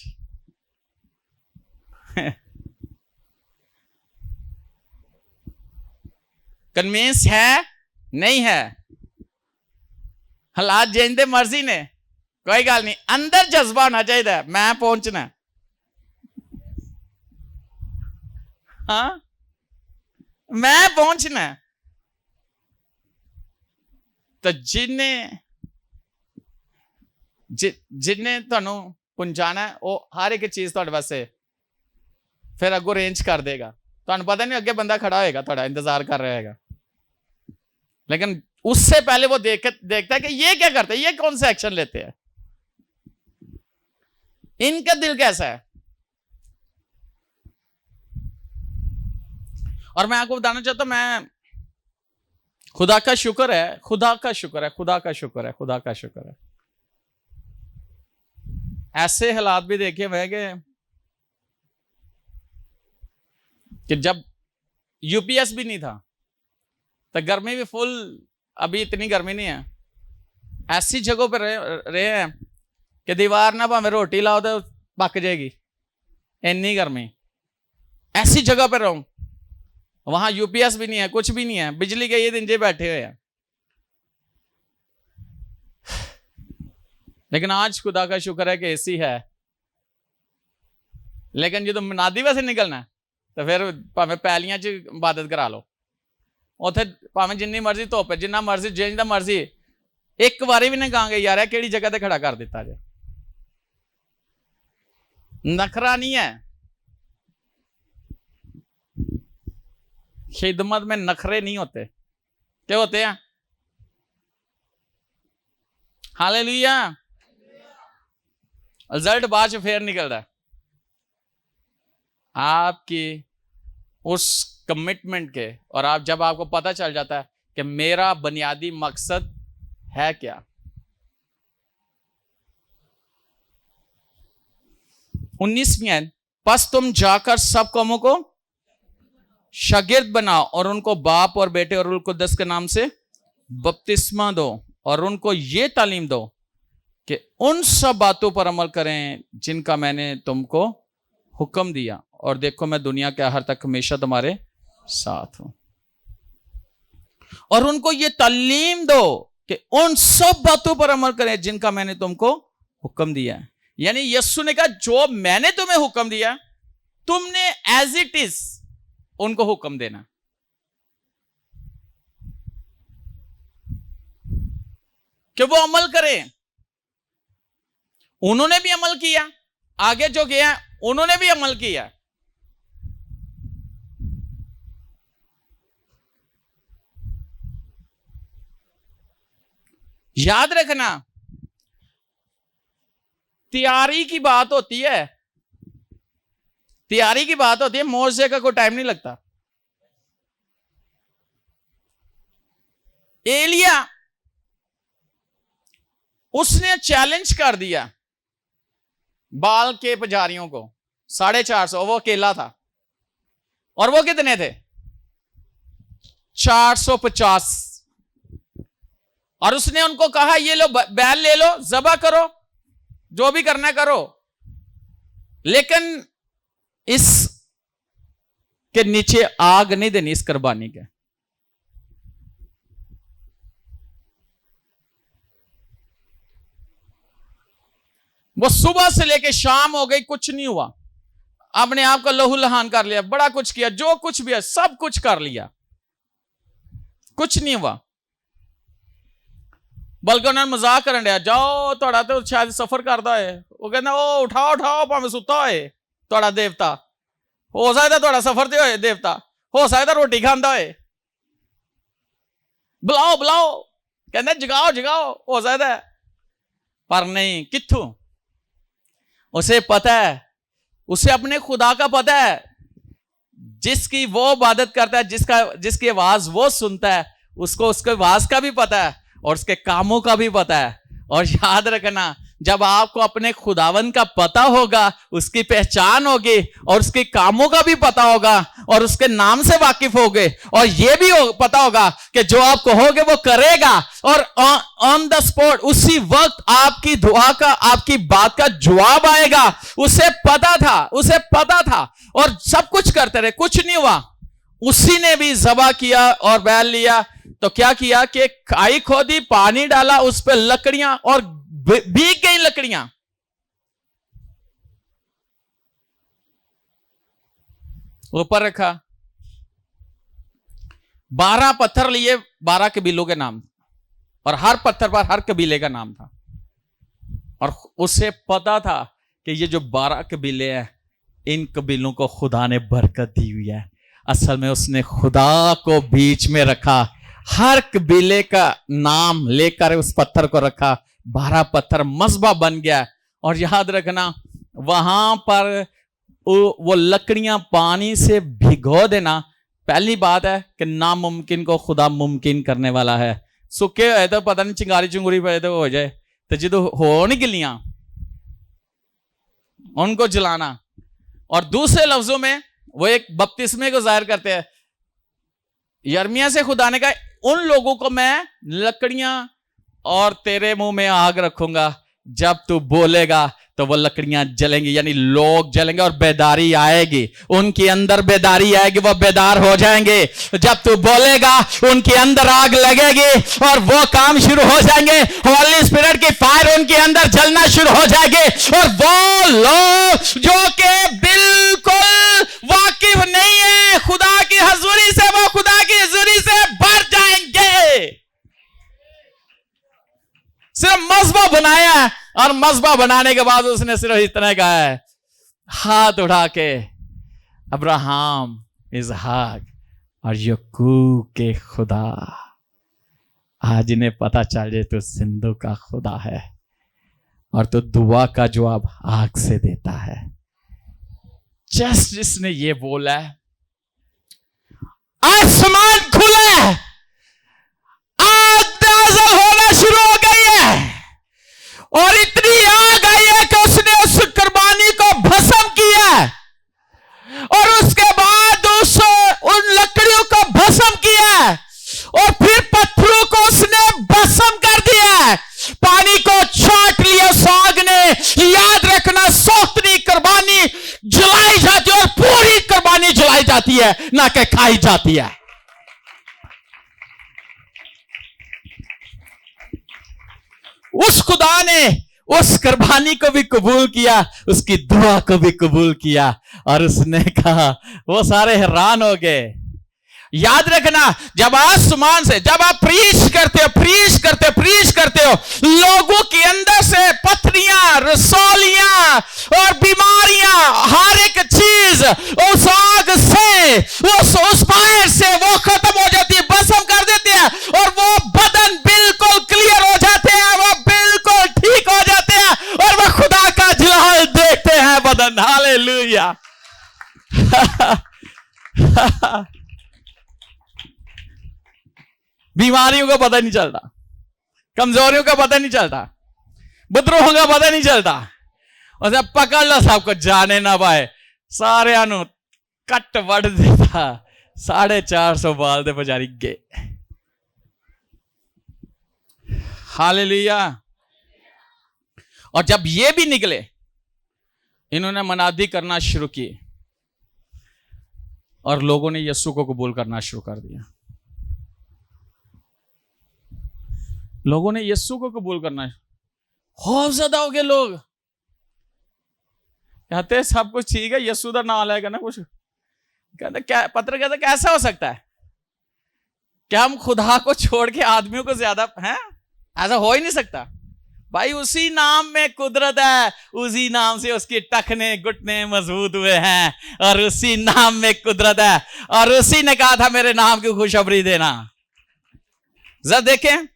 कन्विंस है नहीं है, हालात जिंदे मर्जी ने, कोई गल नहीं, अंदर जज्बा होना चाहिए, मैं पहुंचना। हाँ, मैं पहुंचना। तो जिन्हें तुहानू पहुंचाना है वो हर एक चीज तुहाडे वास्ते फिर अगो अरेंज कर देगा। तुहानू पता नहीं अगे बंदा खड़ा होएगा, तुहाडा इंतजार कर रहा है, लेकिन उससे पहले वो देखता है कि ये क्या करते हैं, ये कौन सा एक्शन लेते हैं, इनका दिल कैसा है। और मैं आपको बताना चाहता हूं, मैं खुदा का शुक्र है, खुदा का शुक्र है, खुदा का शुक्र है, खुदा का शुक्र है। ऐसे हालात भी देखे हुए कि जब यूपीएस भी नहीं था तो गर्मी भी फुल, अभी इतनी गर्मी नहीं है, ऐसी जगहों पर रहे हैं कि दीवार ना भावे रोटी लाओ तो पक जाएगी, इतनी गर्मी। ऐसी जगह पर रहूं, वहां यूपीएस भी नहीं है, कुछ भी नहीं है, बिजली के ये दिन जे बैठे हुए हैं। लेकिन आज खुदा का शुक्र है कि एसी है। लेकिन जो मनादी वैसे निकलना है तो फिर भावे पैलियां च इबादत करा लो, उत्थे भावे जिन्नी मर्जी धुप, जिन्ना मर्जी जिंदा मर्जी, एक बारी भी नहीं कहांगे यार केड़ी जगह ते खड़ा कर दिता जे। नखरा नहीं है, खिदमत में नखरे नहीं होते। क्या होते हैं? हालेलुया। रिजल्ट बाद में फेर निकलता है आपकी उस कमिटमेंट के, और आप जब आपको पता चल जाता है कि मेरा बुनियादी मकसद है क्या। 19वीं, बस तुम जाकर सब कौमों को शागिर्द बनाओ और उनको बाप और बेटे और रूह कुद्दस के नाम से बपतिस्मा दो और उनको ये तालीम दो कि उन सब बातों पर अमल करें जिनका मैंने तुमको हुक्म दिया, और देखो मैं दुनिया के आखिर तक हमेशा तुम्हारे साथ हूं। और उनको ये तालीम दो कि उन सब बातों पर अमल करें जिनका मैंने तुमको हुक्म दिया है। यानी यीशु ने कहा जो मैंने तुम्हें हुक्म दिया तुमने एज इट इज उनको हुक्म देना। कि वो अमल करें। उन्होंने भी अमल किया, आगे जो गया उन्होंने भी अमल किया। याद रखना, तैयारी की बात होती है, तैयारी की बात होती है, मोजे का कोई टाइम नहीं लगता। एलिया उसने चैलेंज कर दिया बाल के पुजारियों को, 450, वो अकेला था, और वो कितने थे? 450। और उसने उनको कहा ये लो बैल ले लो, ज़बह करो, जो भी करना करो, लेकिन इस के नीचे आग नहीं देनी इस कुर्बानी के। वो सुबह से लेके शाम हो गई, कुछ नहीं हुआ, अपने आप को लहू लहान कर लिया, बड़ा कुछ किया, जो कुछ भी है सब कुछ कर लिया, कुछ नहीं हुआ। बल्कि उन्होंने मजाक करन दिया, जाओ थोड़ा तो शायद सफर करता है, वो कहना ओ उठाओ उठाओ भावें सुता है थोड़ा देवता, हो सकता थोड़ा सफर ते होए देवता, हो सकता रोटी खांदा है, बुलाओ बुलाओ, कहना जगाओ जगाओ, हो सकता है, पर नहीं, कित्थों? उसे पता है, उसे अपने खुदा का पता है, जिसकी वो इबादत करता है, जिसकी आवाज वो सुनता है, उसको उसके आवाज का भी पता है और उसके कामों का भी पता है। और याद रखना, जब आपको अपने खुदावन का पता होगा, उसकी पहचान होगी और उसके कामों का भी पता होगा और उसके नाम से वाकिफ होगे, और यह भी पता होगा कि जो आप कहोगे वो करेगा, और ऑन द स्पॉट उसी वक्त आपकी दुआ का, आपकी बात का जवाब आएगा। उसे पता था और सब कुछ करते रहे, कुछ नहीं हुआ। उसी ने भी ज़बह किया और बैल लिया, तो क्या किया कि खाई खोदी, पानी डाला, उस पर लकड़ियां, और भीग गई लकड़ियां। ऊपर रखा, 12 पत्थर लिए, 12 कबीलों के नाम, और हर पत्थर पर हर कबीले का नाम था। और उसे पता था कि ये जो 12 कबीले हैं, इन कबीलों को खुदा ने बरकत दी हुई है। असल में उसने खुदा को बीच में रखा, हर कबीले का नाम लेकर उस पत्थर को रखा, 12 पत्थर मज़बा बन गया। और याद रखना, वहां पर वो लकड़ियां पानी से भिगो देना, पहली बात है कि नामुमकिन को खुदा मुमकिन करने वाला है। सूखे हुए तो पता नहीं चिंगारी चुंगुरी पे तो हो जाए, तो जो हो नहीं गिलियां उनको जलाना। और दूसरे लफ्जों में वो एक बपतिस्मे को जाहिर करते हैं। यर्मिया से खुदा ने कहा, उन लोगों को मैं लकड़ियां और तेरे मुंह में आग रखूंगा, जब तू बोलेगा तो वो लकड़ियां जलेंगी, यानी लोग जलेंगे और बेदारी आएगी, उनके अंदर बेदारी आएगी, वो बेदार हो जाएंगे। जब तू बोलेगा उनके अंदर आग लगेगी और वो काम शुरू हो जाएंगे, होली स्पिरिट की फायर उनके अंदर जलना शुरू हो जाएगी, और वो लोग जो कि बिल्कुल वाकिफ नहीं है खुदा की हजूरी से, वो खुदा की हजूरी से भर जाएंगे। सिर्फ मज़बा बनाया है, और मज़बा बनाने के बाद उसने सिर्फ इतना कहा है, हाथ उठा के अब्राहम, इसहाक और याकूब के खुदा, आज इन्हें पता चल जाए तो जिंदों का खुदा है और तो दुआ का जवाब आग से देता है। जस्ट जिसने ये बोला है, आसमान खुला है, आग नाज़िल होना शुरू हो गई है और इतनी आग आई है कि उसने उस कुर्बानी को भस्म किया और उसके बाद उन लकड़ियों को भस्म किया और फिर पत्थरों को उसने भस्म कर दिया, पानी को छाट लिया उस आग ने। याद रखना, सौतनी कुर्बानी जलाई जाती है और पूरी कुर्बानी जलाई जाती है, ना कि खाई जाती है। उस खुदा ने उस कुर्बानी को भी कबूल किया, उसकी दुआ को भी कबूल किया और उसने कहा, वो सारे हैरान हो गए। याद रखना, जब आसमान से जब आप प्रीच करते हो, लोगों के अंदर से पथरियां, रसौलियां और बीमारियां, हर एक चीज उस आग से, उस फायर से वो खत्म हो जाती है, भस्म कर देते हैं और वो बदन बिल्कुल क्लियर हो जाते हैं, वो बिल्कुल ठीक हो जाते हैं और वो खुदा का जलाल देखते हैं बदन। हालेलुया। बीमारियों का पता नहीं चलता, कमजोरियों का पता नहीं चलता, बुद्रोहों का पता नहीं चलता। और जब पकड़ लो सबको जाने ना पाए, सारे कट वड़ देता, 450 बाल दे बेचारी गए। हालेलुया। और जब ये भी निकले, इन्होंने मनादी करना शुरू की और लोगों ने यीशु को कबूल करना शुरू कर दिया। लोगों ने यीशु को कबूल करना, खौफ ज्यादा हो गए लोग। कहते सब कुछ ठीक है, यीशु का नाम आएगा ना कुछ। कहते क्या पत्र कहते कैसा हो सकता है? क्या हम खुदा को छोड़ के आदमियों को ज्यादा हैं? ऐसा हो ही नहीं सकता भाई। उसी नाम में कुदरत है, उसी नाम से उसके टखने घुटने मजबूत हुए हैं और उसी नाम में कुदरत है और उसी ने कहा था मेरे नाम की खुशखबरी देना। जरा देखें,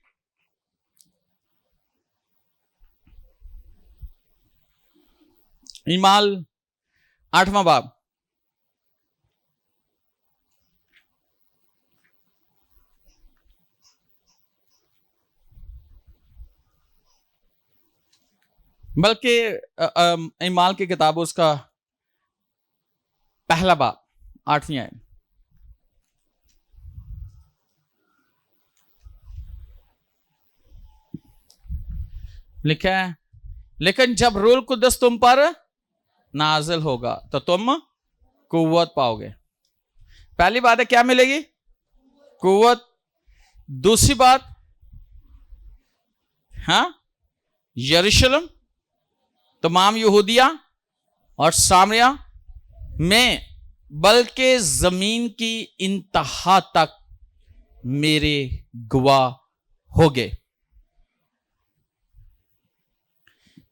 ईमाल 8वां बाब, बल्कि ईमाल की किताब उसका पहला बाब 8वीं आयत। लिखा है, लेकिन जब रूह कुद्दस तुम पर नाजिल होगा तो तुम कुव्वत पाओगे। पहली बात है क्या मिलेगी? कुव्वत। दूसरी बात, हाँ, यरूशलेम, तमाम यहूदिया और सामरिया में, बल्कि जमीन की इंतहा तक मेरे गवाह होगे।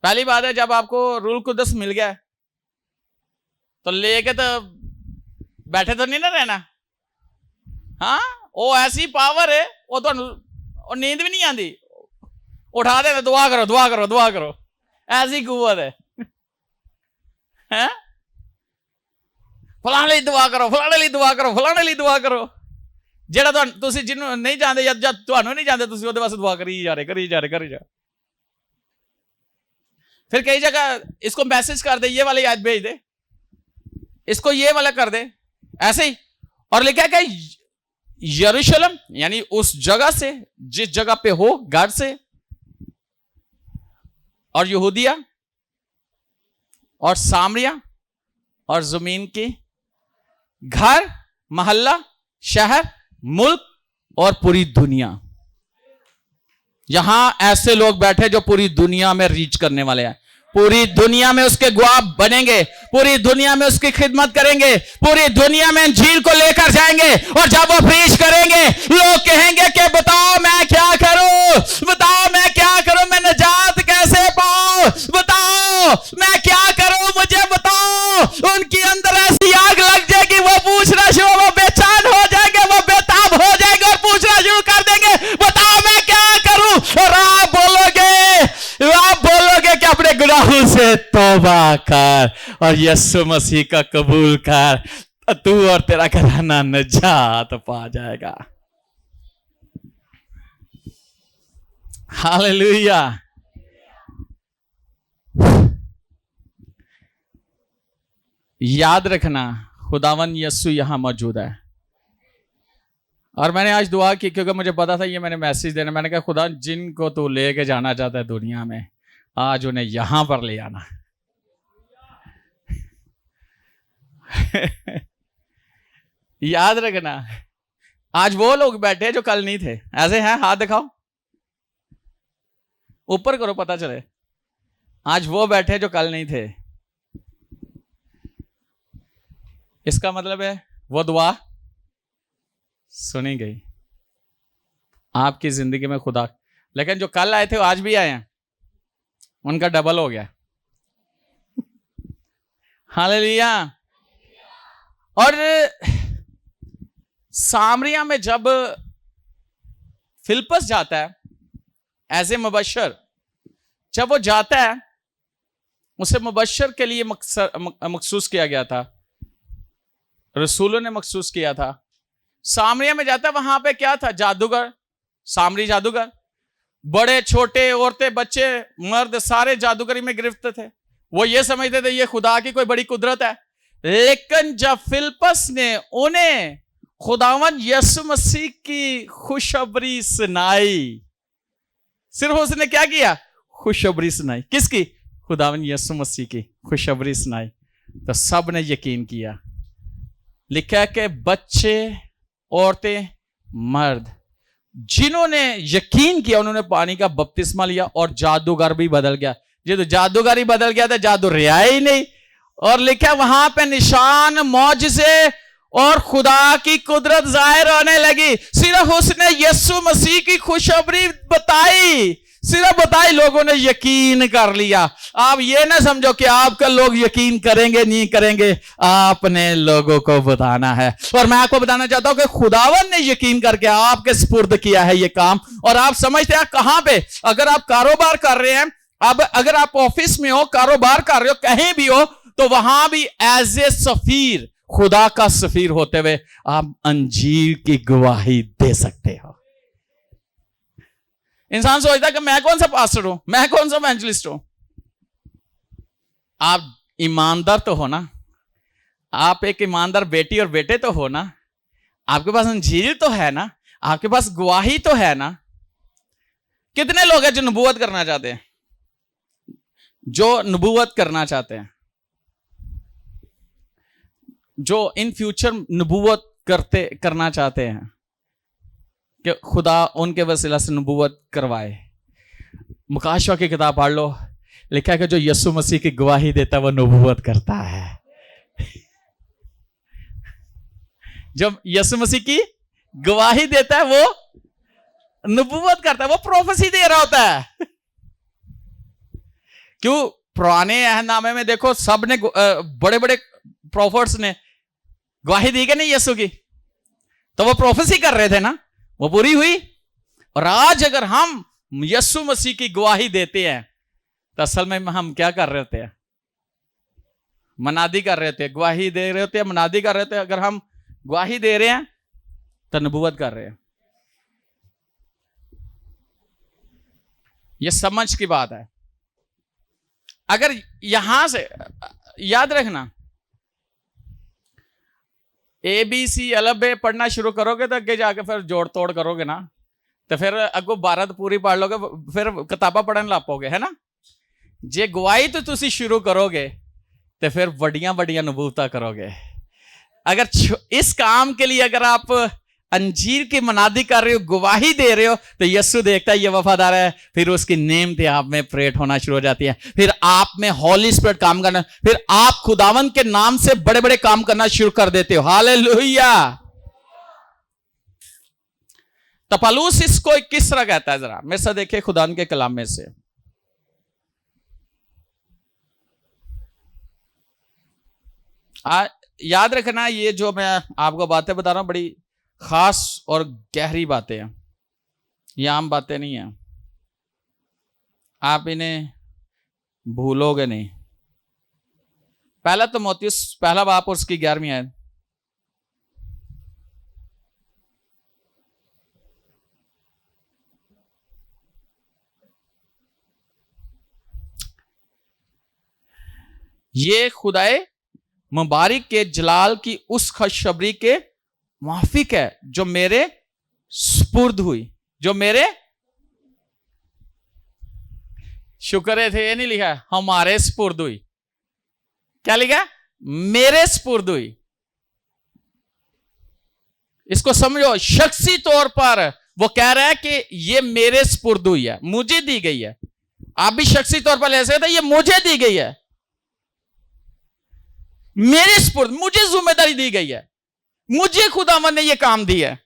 पहली बात है, जब आपको रूह कुद्दस मिल गया तो लेके तो बैठे तो नहीं ना रहना। हाँ, वो ऐसी पावर है, वो तो नींद भी नहीं आती, उठा दे, दुआ करो दुआ करो दुआ करो, ऐसी कुव्वत है। फलाने लिए दुआ करो, फलाने लिए दुआ करो, फलाने लिए दुआ करो। जेड़ा तुसी जिन्हों नहीं जानते या जब तुहानू नहीं जानते, तुसी ओहदे वास्ते दुआ करी जा रहे। फिर कई जगह इसको मैसेज कर दे, ये वाली याद भेज दे, इसको ये वाला कर दे, ऐसे ही। और लिखा क्या? यरूशलेम यानी उस जगह से, जिस जगह पे हो, घर से, और यहूदिया और सामरिया और जमीन की, घर, मोहल्ला, शहर, मुल्क और पूरी दुनिया। यहां ऐसे लोग बैठे जो पूरी दुनिया में रीच करने वाले हैं, पूरी दुनिया में उसके गवाह बनेंगे, पूरी दुनिया में उसकी खिदमत करेंगे, पूरी दुनिया में इंजील को लेकर जाएंगे। और जब वो प्रीच करेंगे, लोग कहेंगे कि बताओ मैं क्या करूं, बताओ मैं क्या करूं, मैं निजात कैसे पाऊं, बताओ मैं क्या करूं, मुझे बताओ। उनके अंदर ऐसी आग लग जाएगी, वो पूछना शुरू, वो बेचैन हो जाएंगे, वो बेताब हो जाएंगे और पूछना शुरू कर देंगे, बताओ मैं कर और यीशु मसीह का कबूल कर, तू और तेरा घराना निजात पा जाएगा। हालेलुया। याद रखना खुदावन यीशु यहां मौजूद है। और मैंने आज दुआ की क्योंकि मुझे पता था ये मैंने मैसेज देना। मैंने कहा खुदा जिनको तू लेके जाना चाहता है दुनिया में, आज उन्हें यहां पर ले आना। याद रखना आज वो लोग बैठे जो कल नहीं थे। ऐसे हैं, हाथ दिखाओ, ऊपर करो पता चले। आज वो बैठे जो कल नहीं थे। इसका मतलब है वो दुआ सुनी गई आपकी जिंदगी में खुदा। लेकिन जो कल आए थे वो आज भी आए हैं, उनका डबल हो गया। हालेलुया। और सामरिया में जब फिलिप्पस जाता है एज ए मुबश्शिर, जब वो जाता है उसे मुबश्शिर के लिए मखसूस किया गया था, रसूलों ने मखसूस किया था। सामरिया में जाता है, वहां पे क्या था? जादूगर, सामरी जादूगर, बड़े छोटे, औरतें, बच्चे, मर्द, सारे जादूगरी में गिरफ्त थे। वो ये समझते थे ये खुदा की कोई बड़ी कुदरत है। लेकिन जब फिलिप्पस ने उन्हें खुदावन यीशु मसीह की खुशखबरी सुनाई, सिर्फ उसने क्या किया? खुशखबरी सुनाई। किसकी? खुदावन यीशु मसीह की खुशखबरी सुनाई, तो सब ने यकीन किया। लिखा है कि बच्चे, औरतें, मर्द, जिन्होंने यकीन किया उन्होंने पानी का बपतिस्मा लिया और जादूगर भी बदल गया। ये तो जादूगर ही बदल गया था, जादू रिया ही नहीं। और लिखा वहां पे निशान, मौजज़े और खुदा की कुदरत जाहिर होने लगी। सिर्फ उसने यीशु मसीह की खुशखबरी बताई, सिर्फ बताई, लोगों ने यकीन कर लिया। आप ये ना समझो कि आपका लोग यकीन करेंगे नहीं करेंगे, आपने लोगों को बताना है। और मैं आपको बताना चाहता हूं कि खुदावन ने यकीन करके आपके सुपुर्द किया है ये काम। और आप समझते हैं कहां पे? अगर आप कारोबार कर रहे हैं, अब अगर आप ऑफिस में हो, कारोबार कर रहे हो, कहीं भी हो, तो वहां भी एज ए सफीर, खुदा का सफीर होते हुए आप अंजीर की गवाही दे सकते हो। इंसान सोचता है कि मैं कौन सा पास्टर हूं, मैं कौन सा एवेंजलिस्ट हूं। आप ईमानदार तो हो ना, आप एक ईमानदार बेटी और बेटे तो हो ना, आपके पास अंजीर तो है ना, आपके पास गवाही तो है ना। कितने लोग हैं जो नबूवत करना चाहते हैं, जो नबूवत करना चाहते हैं, जो इन फ्यूचर नबूवत करना चाहते हैं कि खुदा उनके वसीला से नबूवत करवाए। मुकाशवा की किताब पढ़ लो, लिखा है कि जो यीशु मसीह की गवाही देता है वो नबूवत करता है। जब यीशु मसीह की गवाही देता है वो नबूवत करता है, वो प्रोफेसी दे रहा होता है। क्यों? पुराने अहदनामे में देखो, सब ने, बड़े बड़े प्रोफेट्स ने गवाही दी कि नहीं यीशु की, तो वो प्रोफेसी कर रहे थे ना, वो पूरी हुई। और आज अगर हम यीशु मसीह की गवाही देते हैं तो असल में हम क्या कर रहे होते हैं? मनादी कर रहे होते हैं, गवाही दे रहे होते हैं, मनादी कर रहे होते हैं। अगर हम गवाही दे रहे हैं तो नबूवत कर रहे हैं। यह समझ की बात है। अगर यहां से याद रखना, ABC अलबे पढ़ना शुरू करोगे तो अगे जाके फिर जोड़ तोड़ करोगे ना, तो फिर अगो भारत पूरी पढ़ लोगे, फिर किताबा पढ़न लग पोगे, है ना। जे गवाही तो तुसी शुरू करोगे तो फिर बड़ियां बड़ियां नबूवतां करोगे। अगर इस काम के लिए अगर आप अंजीर की मनादी कर रहे हो, गवाही दे रहे हो, तो यीशु देखता है ये वफादार है, फिर उसकी नेम थे आप में प्रेट होना शुरू हो जाती है, फिर आप में हॉली स्पिरिट काम करना, फिर आप खुदावन के नाम से बड़े बड़े काम करना शुरू कर देते हो। हालेलुया। तो पौलुस इसको किस तरह कहता है, जरा मेरे साथ देखिए खुदावन के कलाम में से। याद रखना, ये जो मैं आपको बातें बता रहा हूं बड़ी खास और गहरी बातें हैं, ये आम बातें नहीं हैं। आप इन्हें भूलोगे नहीं, पहला तीमुथियुस पहला बाब और उसकी 11वीं आयत। ये खुदाए मुबारक के जलाल की उस खुशखबरी के मुआफिक है जो मेरे सुपुर्द हुई, जो मेरे, शुक्र थे ये नहीं लिखा है हमारे सुपुर्द हुई, क्या लिखा है? मेरे सुपुर्द हुई। इसको समझो, शख्सी तौर पर वो कह रहा है कि ये मेरे सुपुर्द हुई है, मुझे दी गई है। आप भी शख्सी तौर पर ले सकते, ये मुझे दी गई है, मेरे सुपुर्द, मुझे जिम्मेदारी दी गई है, मुझे खुदावंद ने यह काम दिया है,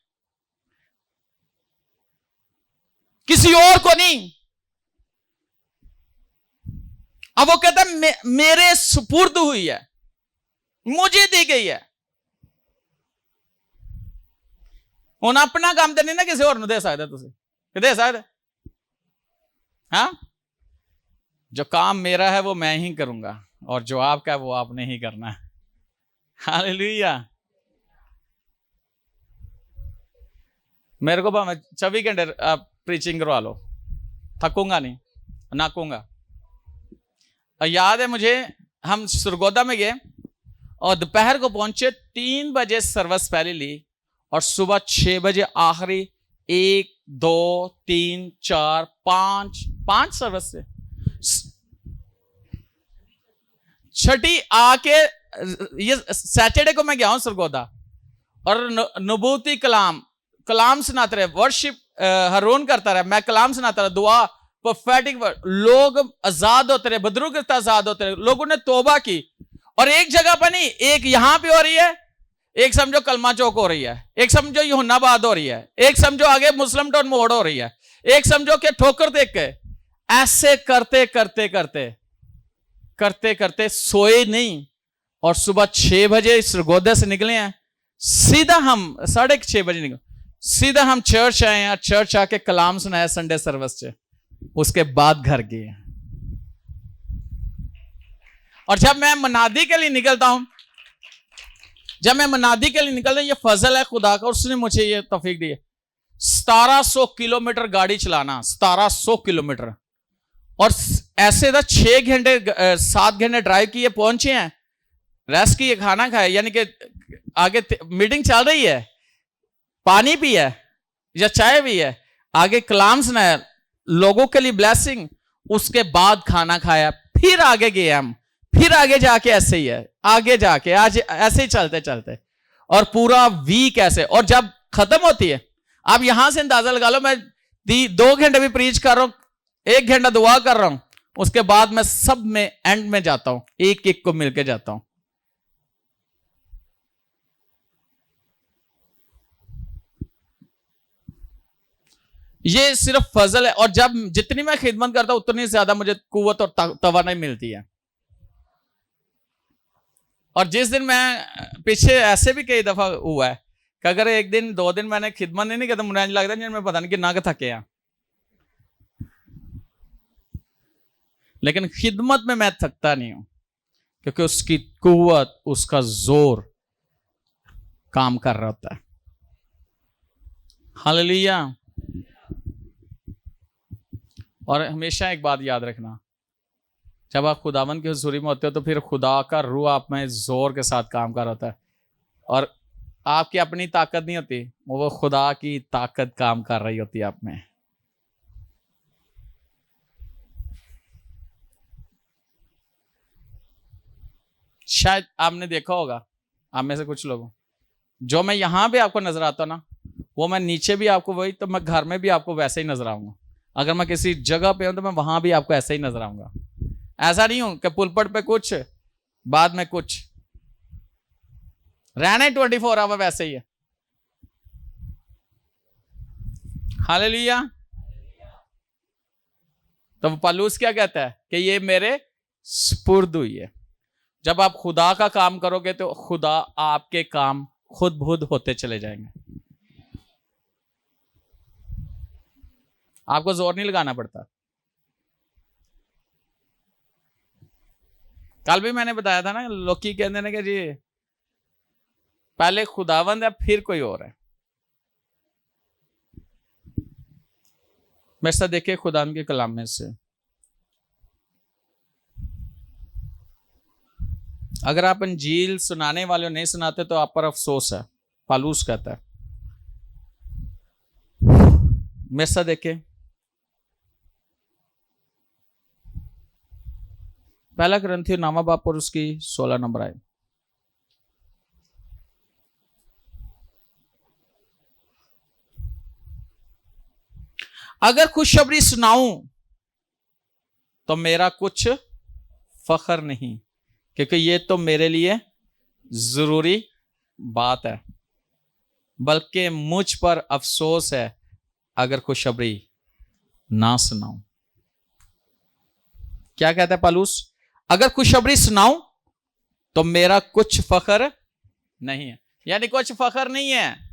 किसी और को नहीं। अब वो कहता है मेरे सुपुर्द हुई है, मुझे दी गई है। ਹੁਣ अपना काम तो नहीं ना किसी और दे सकते, तुम दे सकते? हाँ, जो काम मेरा है वो मैं ही करूंगा और जो आपका है वो आपने ही करना है। हालेलुया। मेरे को 24 घंटे प्रीचिंग करवा लो, थकूंगा नहीं, नाकूंगा। याद है मुझे, हम सुरगोदा में गए और दोपहर को पहुंचे, 3 बजे सर्विस पहले ली और सुबह 6 बजे आखिरी, 1 2 3 4 5 सर्विस से छठी आके, ये सैटरडे को मैं गया हूं सरगोदा और नबूती कलाम सुनाते रहे, वर्शिप हरून करता रहा, मैं कलाम सुनाता रहा, दुआ, प्रोफेटिक वर्ड, लोग आजाद होते रहे, बुजुर्ग आजाद होते रहे, लोगों ने तौबा की। और एक जगह पर नहीं, एक यहां पे हो रही है, एक समझो कलमा चौक हो रही है, एक समझो यूहन्नाबाद हो रही है, एक समझो आगे मुस्लिम टाउन मोड़ हो रही है, एक समझो कि ठोकर देख के। ऐसे करते करते करते करते करते सोए नहीं और सुबह 6 बजे सरगोदा से निकले हैं, सीधा हम 6:30 बजे निकले, सीधा हम चर्च आए हैं, चर्च आके कलाम सुनाया संडे सर्विस से, उसके बाद घर गए। और जब मैं मनादी के लिए निकलता हूं, ये फजल है खुदा का, उसने मुझे ये तौफीक दी है। 1700 किलोमीटर गाड़ी चलाना, 1700 किलोमीटर, और ऐसे 6 घंटे 7 घंटे ड्राइव किए, पहुंचे हैं, रेस्ट किए, खाना खाए, यानी कि आगे मीटिंग चल रही है, पानी पिया या चाय भी है, आगे कलाम सुनाया, लोगों के लिए ब्लेसिंग, उसके बाद खाना खाया, फिर आगे गए हम, फिर आगे जाके ऐसे ही है, आगे जाके आज ऐसे ही चलते चलते, और पूरा वीक ऐसे। और जब खत्म होती है, आप यहां से अंदाजा लगा लो, मैं 2 घंटे भी प्रीच कर रहा हूं, 1 घंटा दुआ कर रहा हूं, उसके बाद मैं सब में एंड में जाता हूं, एक एक को मिलके जाता हूं। ये सिर्फ फजल है, और जब जितनी मैं खिदमत करता हूं उतनी ज्यादा मुझे कुव्वत और तवानाई मिलती है। और जिस दिन मैं पीछे ऐसे भी कई दफा हुआ है कि अगर 1 दिन 2 दिन मैंने खिदमत नहीं की तो मुझे लगता है मैं पता नहीं कि ना थके हैं, लेकिन खिदमत में मैं थकता नहीं हूं, क्योंकि उसकी कुव्वत, उसका जोर काम कर रहा होता है। हालेलुया। और हमेशा एक बात याद रखना, जब आप खुदावन की हुजूरी में होते हो तो फिर खुदा का रूह आप में जोर के साथ काम कर रहा होता है, और आपकी अपनी ताकत नहीं होती, वो खुदा की ताकत काम कर रही होती है आप में। शायद आपने देखा होगा, आप में से कुछ लोगों, जो मैं यहां भी आपको नजर आता ना, वो मैं नीचे भी आपको वही, तो मैं घर में भी आपको वैसे ही नजर आऊंगा। अगर मैं किसी जगह पे हूं तो मैं वहां भी आपको ऐसे ही नजर आऊंगा। ऐसा नहीं हूं कि पुलपट पे कुछ, बाद में कुछ, रहने 24 आवर वैसे ही है। हालेलुया। तो पौलुस क्या कहता है कि ये मेरे सुपुर्द हुई है। जब आप खुदा का काम करोगे तो खुदा आपके काम खुद खुद होते चले जाएंगे, आपको जोर नहीं लगाना पड़ता। कल भी मैंने बताया था ना, लोग की कहते हैं कि जी पहले खुदावंद है फिर कोई और है। मेरे साथ देखिए खुदा के कलाम में से, अगर आप इंजील सुनाने वाले नहीं सुनाते तो आप पर अफसोस है, पालूस कहता है। मेरे साथ देखिए पहला ग्रंथी नामा बाप और उसकी 16 नंबर आए। अगर खुशखबरी सुनाऊं तो मेरा कुछ फख्र नहीं, क्योंकि ये तो मेरे लिए जरूरी बात है, बल्कि मुझ पर अफसोस है अगर खुशखबरी ना सुनाऊं। क्या कहता है पौलुस? अगर खुशखबरी सुनाऊं तो मेरा कुछ फख्र नहीं है, यानी कुछ फख्र नहीं है।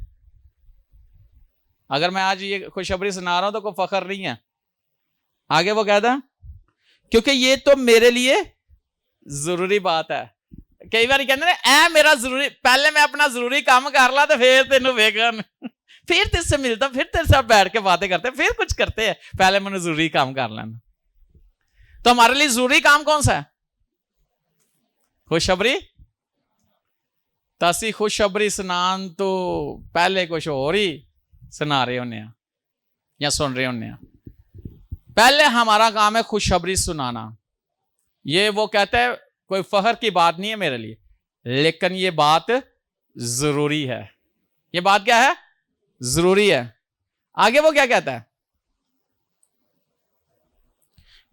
अगर मैं आज ये खुशखबरी सुना रहा हूं तो कोई फख्र नहीं है। आगे वो कहता क्योंकि ये तो मेरे लिए जरूरी बात है। कई बार कहते हैं मेरा जरूरी, पहले मैं अपना जरूरी काम कर ला तो फिर तेन वेगन, फिर तेरे मिलता, फिर तेरे साथ बैठ के बातें करते, फिर कुछ करते हैं, पहले मैंने जरूरी काम कर लेना। तो हमारे लिए जरूरी काम कौन सा है? खुशखबरी। तो असी खुशखबरी सुनान तो पहले कुछ और ही सुना रहे होने या सुन रहे होने। पहले हमारा काम है खुशखबरी सुनाना। ये वो कहता है कोई फख्र की बात नहीं है मेरे लिए, लेकिन ये बात जरूरी है। ये बात क्या है? जरूरी है। आगे वो क्या कहता है?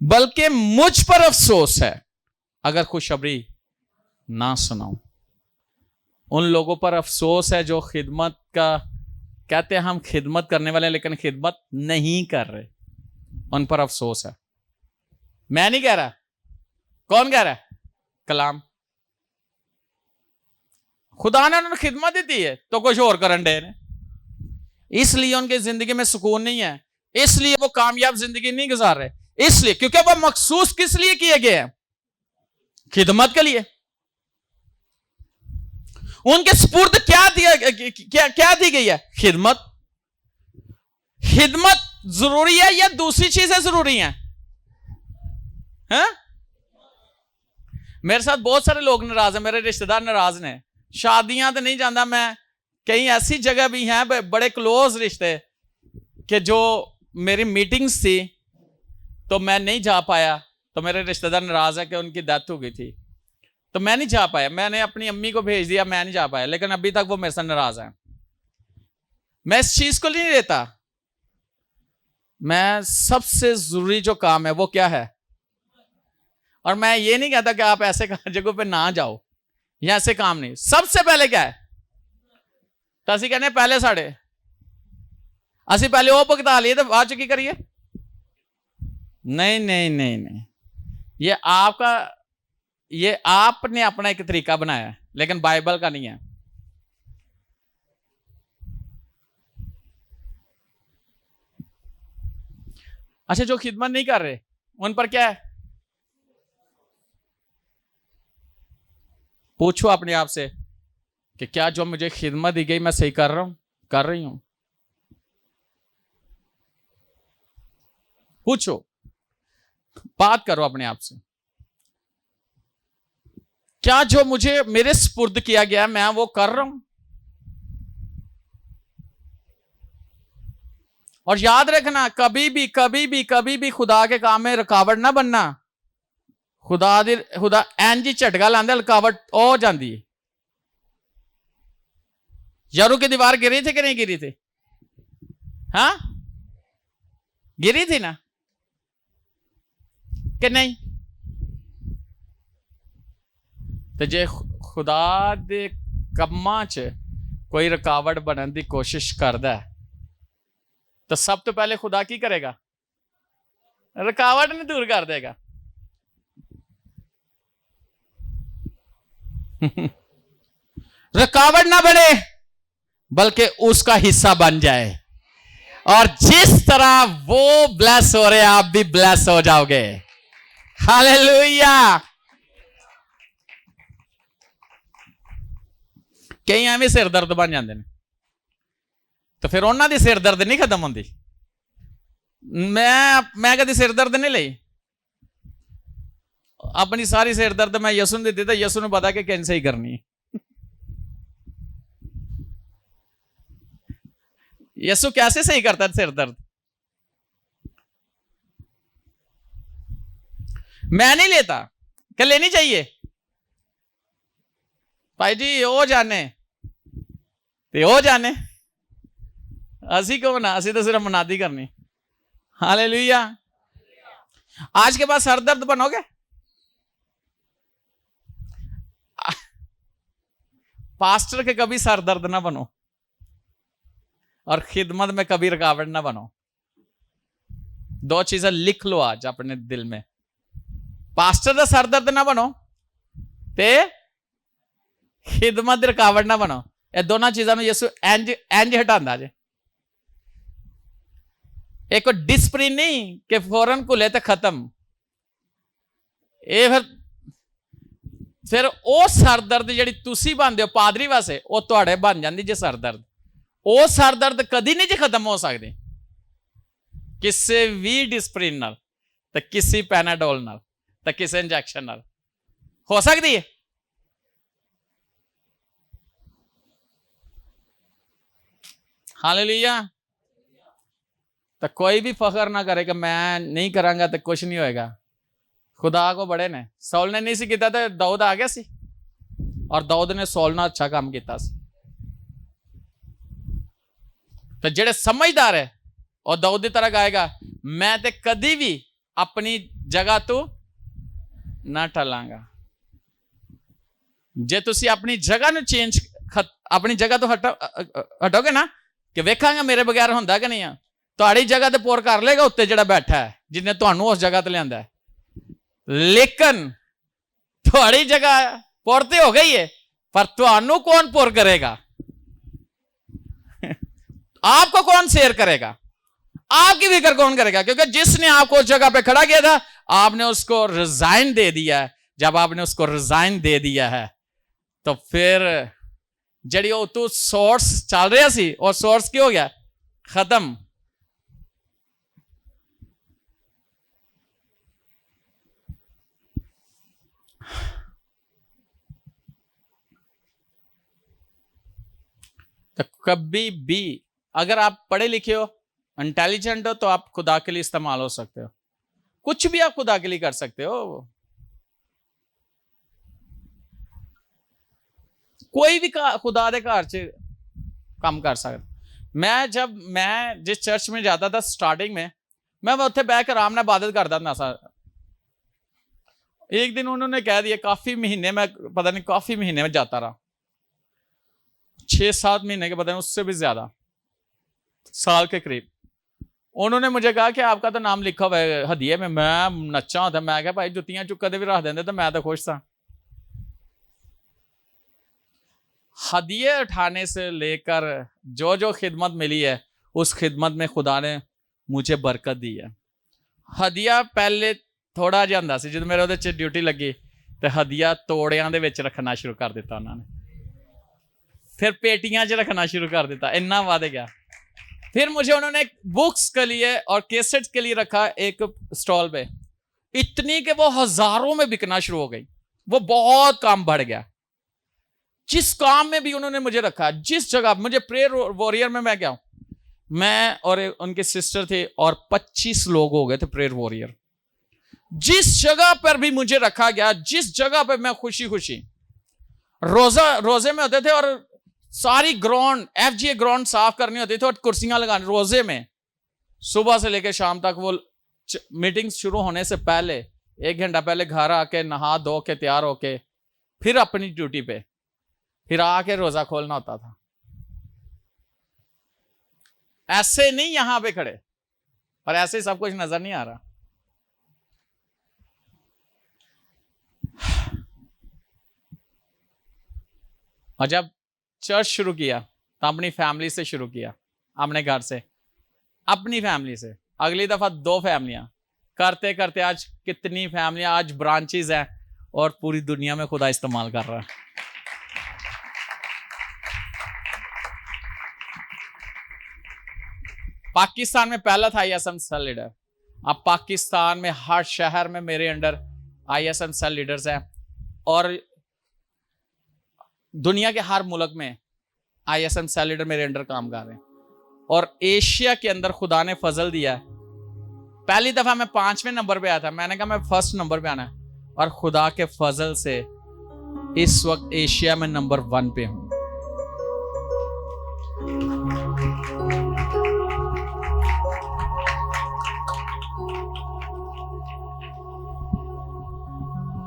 बल्कि मुझ पर अफसोस है अगर खुशखबरी ना सुनाऊं। उन लोगों पर अफसोस है जो खिदमत का कहते हैं हम खिदमत करने वाले, लेकिन खिदमत नहीं कर रहे, उन पर अफसोस है। मैं नहीं कह रहा, कौन कह रहा है? कलाम। खुदा ने उन्होंने खिदमत दी थी है तो कुछ और करन डे ने, इसलिए उनकी जिंदगी में सुकून नहीं है, इसलिए वो कामयाब जिंदगी नहीं गुजार रहे, इसलिए क्योंकि वो मखसूस किस लिए किए गए हैं? खिदमत के लिए। उनके सुपुर्द क्या दी गई है? खिदमत। खिदमत जरूरी है या दूसरी चीजें जरूरी हैं? मेरे साथ बहुत सारे लोग नाराज हैं, मेरे रिश्तेदार नाराज ने। शादियां तो नहीं जाता मैं, कई ऐसी जगह भी हैं बड़े क्लोज रिश्ते कि जो मेरी मीटिंग्स थी तो मैं नहीं जा पाया, तो मेरे रिश्तेदार नाराज है कि उनकी डेथ हो गई थी तो मैं नहीं जा पाया। मैंने अपनी अम्मी को भेज दिया, मैं नहीं जा पाया, लेकिन अभी तक वो मेरे से नाराज है। मैं इस चीज को नहीं लेता। मैं सबसे जरूरी जो काम है वो क्या है? और मैं ये नहीं कहता कि आप ऐसे जगहों पे ना जाओ या ऐसे काम नहीं। सबसे पहले क्या है? तो असि कहने पहले साढ़े असि पहले वो भुगता लिए तो बाद की करिए। नहीं नहीं नहीं नहीं, ये आपने अपना एक तरीका बनाया है, लेकिन बाइबल का नहीं है। अच्छा, जो खिदमत नहीं कर रहे उन पर क्या है? पूछो अपने आप से कि क्या जो मुझे खिदमत दी गई मैं सही कर रहा हूं, कर रही हूं? पूछो, बात करो अपने आप से। क्या जो मुझे मेरे सुपुर्द किया गया मैं वो कर रहा हूं? और याद रखना, कभी भी खुदा के काम में रुकावट ना बनना। खुदा एन जी झटका लांदा, रुकावट हो जाती है। यरू की दीवार गिरी थी कि नहीं गिरी थी? हाँ, गिरी थी ना कि नहीं? तो जे खुदा दे कम्मां च कोई रुकावट बनने की कोशिश करता है तो सब तो पहले खुदा की करेगा? रुकावट नहीं दूर कर देगा। रुकावट ना बने बल्कि उसका हिस्सा बन जाए, और जिस तरह वो ब्लेस हो रहे आप भी ब्लेस हो जाओगे। हालेलुया। कई एवं सिर दर्द बन जाते हैं, तो फिर उन्होंने सिर दर्द नहीं खत्म होती। मैं कभी सिर दर्द नहीं ली, अपनी सारी सिर दर्द मैं यसू ने दी, तो यसू ने पता कि कैसे ही करनी है। यसू कैसे सही करता है सिर दर्द? मैं नहीं लेता, क्या लेनी चाहिए भाई जी? ओ जाने ते ओ जाने, असी क्यों ना, असी तो सिर्फ मनादी करनी। हालेलुया। आज के बाद सर दर्द बनोगे? पास्टर के कभी सर दर्द ना बनो और खिदमत में कभी रुकावट ना बनो। दो चीजें लिख लो आज अपने दिल में, पास्टर का सर दर्द ना बनो ते खिदमत रुकावट ना बनो। ये दोनों चीजों में यसू एंज हटांदा जे। एक डिस्प्लिन नहीं कि फौरन को लेते खत्म, ये फिर वो सर दर्द जी तुसी बनते हो पादरी वास्ते, वो तुहाडे बन जाती जे सर दर्द। वो सर दर्द कदी नहीं जी खत्म हो सकती किसी भी डिस्प्लिन नाल, ते किसी पैनाडोल नाल, ते किसी इंजैक्शन नाल हो सकती है। हालेलुया। तो कोई भी फखर ना करे कि मैं नहीं करांगा तो कुछ नहीं होएगा। खुदा को बड़े ने, सौल ने नहीं सी किया तो दाऊद आ गया सी, और दाऊद ने सौल ना अच्छा काम किया। तो जेड़े समझदार है और दाऊद की तरह गाएगा, मैं ते कदी भी अपनी जगह तो ना टलांगा। जे तुसी अपनी जगह ਨੂੰ चेंज, अपनी जगह तो हटोगे ना कि वेखांगा मेरे बगैर होंदा कि नहीं। ਤੁਹਾਡੀ जगह तो पुर कर लेगा उत्ते ਜਿਹੜਾ बैठा है, जिन्हें ਤੁਹਾਨੂੰ उस जगह ਤੇ ਲਿਆਂਦਾ है। लेकिन ਤੁਹਾਡੀ जगह पुर तो हो गई है, पर ਤੁਹਾਨੂੰ कौन पुर करेगा? आपको कौन शेयर करेगा? आपकी फिक्र कौन करेगा? क्योंकि जिसने आपको उस जगह पे खड़ा किया था, आपने उसको रिजाइन दे दिया है। जब आपने उसको रिजाइन दे दिया है तो फिर जड़ी तू सोर्स चल रहा सी, और सोर्स क्या हो गया? खत्म। तो कभी भी अगर आप पढ़े लिखे हो, इंटेलिजेंट हो, तो आप खुदा के लिए इस्तेमाल हो सकते हो। कुछ भी आप खुदा के लिए कर सकते हो। कोई भी खुदा दे घर च काम कर सकता। मैं जिस चर्च में जाता था स्टार्टिंग में, मैं उत्थे बैठ के आराम नाल इबादत करता था। एक दिन उन्होंने कह दिया, काफी महीने में, पता नहीं काफी महीने में जाता रहा, 6-7 महीने के, पता नहीं उससे भी ज्यादा, साल के करीब। उन्होंने मुझे कहा कि आपका तो नाम लिखा हुआ है हदिये में। मैं नच्चा होता, मैं क्या भाई जुतियां चुक कदे भी रख देंगे तो मैं तो खुश था। हदिये उठाने से लेकर जो जो खिदमत मिली है, उस खिदमत में खुदा ने मुझे बरकत दी है। हदिया पहले थोड़ा जिहा हुंदा सी, जदों मेरे उहदे च ड्यूटी लगी तो हदिया तोड़ियां दे विच रखना शुरू कर दिता उन्होंने, फिर पेटियां च रखना शुरू कर दिता, इन्ना वध गया। फिर मुझे उन्होंने बुक्स के लिए और कैसेट्स के लिए रखा एक स्टॉल पे, इतनी कि वो हजारों में बिकना शुरू हो गई। वो बहुत काम बढ़ गया। जिस काम में भी उन्होंने मुझे रखा, जिस जगह मुझे प्रेयर वॉरियर में मैं गया, मैं और उनके सिस्टर थे और 25 लोग हो गए थे प्रेयर वॉरियर। जिस जगह पर भी मुझे रखा गया, जिस जगह पर मैं खुशी खुशी रोजे में होते थे, और सारी ग्राउंड FGA ग्राउंड साफ करनी होती थी और कुर्सियां लगानी रोजे में, सुबह से लेकर शाम तक। वो मीटिंग शुरू होने से पहले 1 घंटा पहले घर आके नहा धो के तैयार होके फिर अपनी ड्यूटी पे, फिर आके रोजा खोलना होता था। ऐसे नहीं यहां पे खड़े, और ऐसे ही सब कुछ नजर नहीं आ रहा। और जब चर्च शुरू किया तो अपनी फैमिली से शुरू किया, अपने घर से, अपनी फैमिली से। अगली दफा 2 फैमिलियां करते करते आज कितनी फैमिलियां, आज ब्रांचेस हैं और पूरी दुनिया में खुदा इस्तेमाल कर रहा है। पाकिस्तान में पहला था ISM सेल लीडर। अब पाकिस्तान में हर शहर में मेरे अंडर ISM सेल लीडर्स हैं और दुनिया के हर मुल्क में ISM सेल लीडर मेरे अंडर काम कर रहे हैं। और एशिया के अंदर खुदा ने फजल दिया है। पहली दफा मैं 5वें नंबर पे आया था, मैंने कहा मैं फर्स्ट नंबर पे आना है, और खुदा के फजल से इस वक्त एशिया में नंबर 1 पे हूं।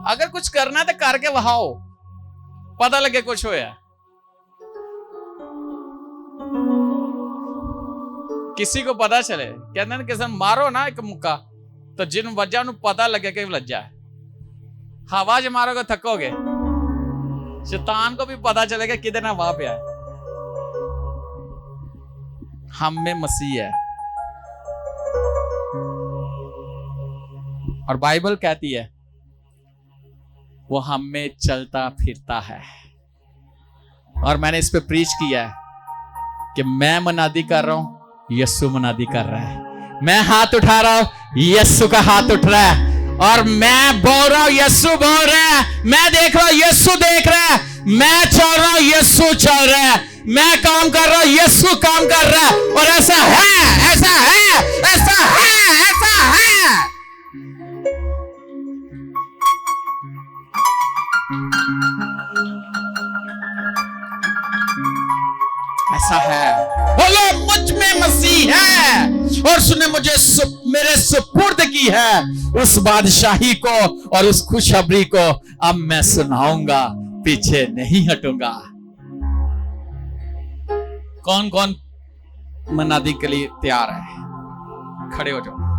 अगर कुछ करना है तो करके वहाओ, पता लगे कुछ होया। किसी को पता चले, कहते हैं किसी मारो ना एक मुक्का तो जिन वजह पता लगे कि लज्जा है। हवा जो मारोगे थकोगे, शैतान को भी पता चलेगा किधर ना वहां पे आए। हम में मसीह है और बाइबल कहती है वो हम में चलता फिरता है। और मैंने इस पे प्रीच किया है कि मैं मनादी कर रहा हूं, यीशु मनादी कर रहा है। मैं हाथ उठा रहा हूं, यीशु का हाथ उठ रहा है। और मैं बोल रहा हूं, यीशु बोल रहा है। मैं देख रहा हूं, यीशु देख रहा है। मैं चल रहा हूं, यीशु चल रहा है। मैं काम कर रहा हूं, यीशु काम कर रहा है। और ऐसा है, ऐसा है, ऐसा है, ऐसा है। ऐसा है। बोलो, मुझ में मसीह है और उसने मुझे मेरे सुपुर्द की है उस बादशाही को और उस खुशखबरी को। अब मैं सुनाऊंगा, पीछे नहीं हटूंगा। कौन कौन मनादी के लिए तैयार है? खड़े हो जाओ।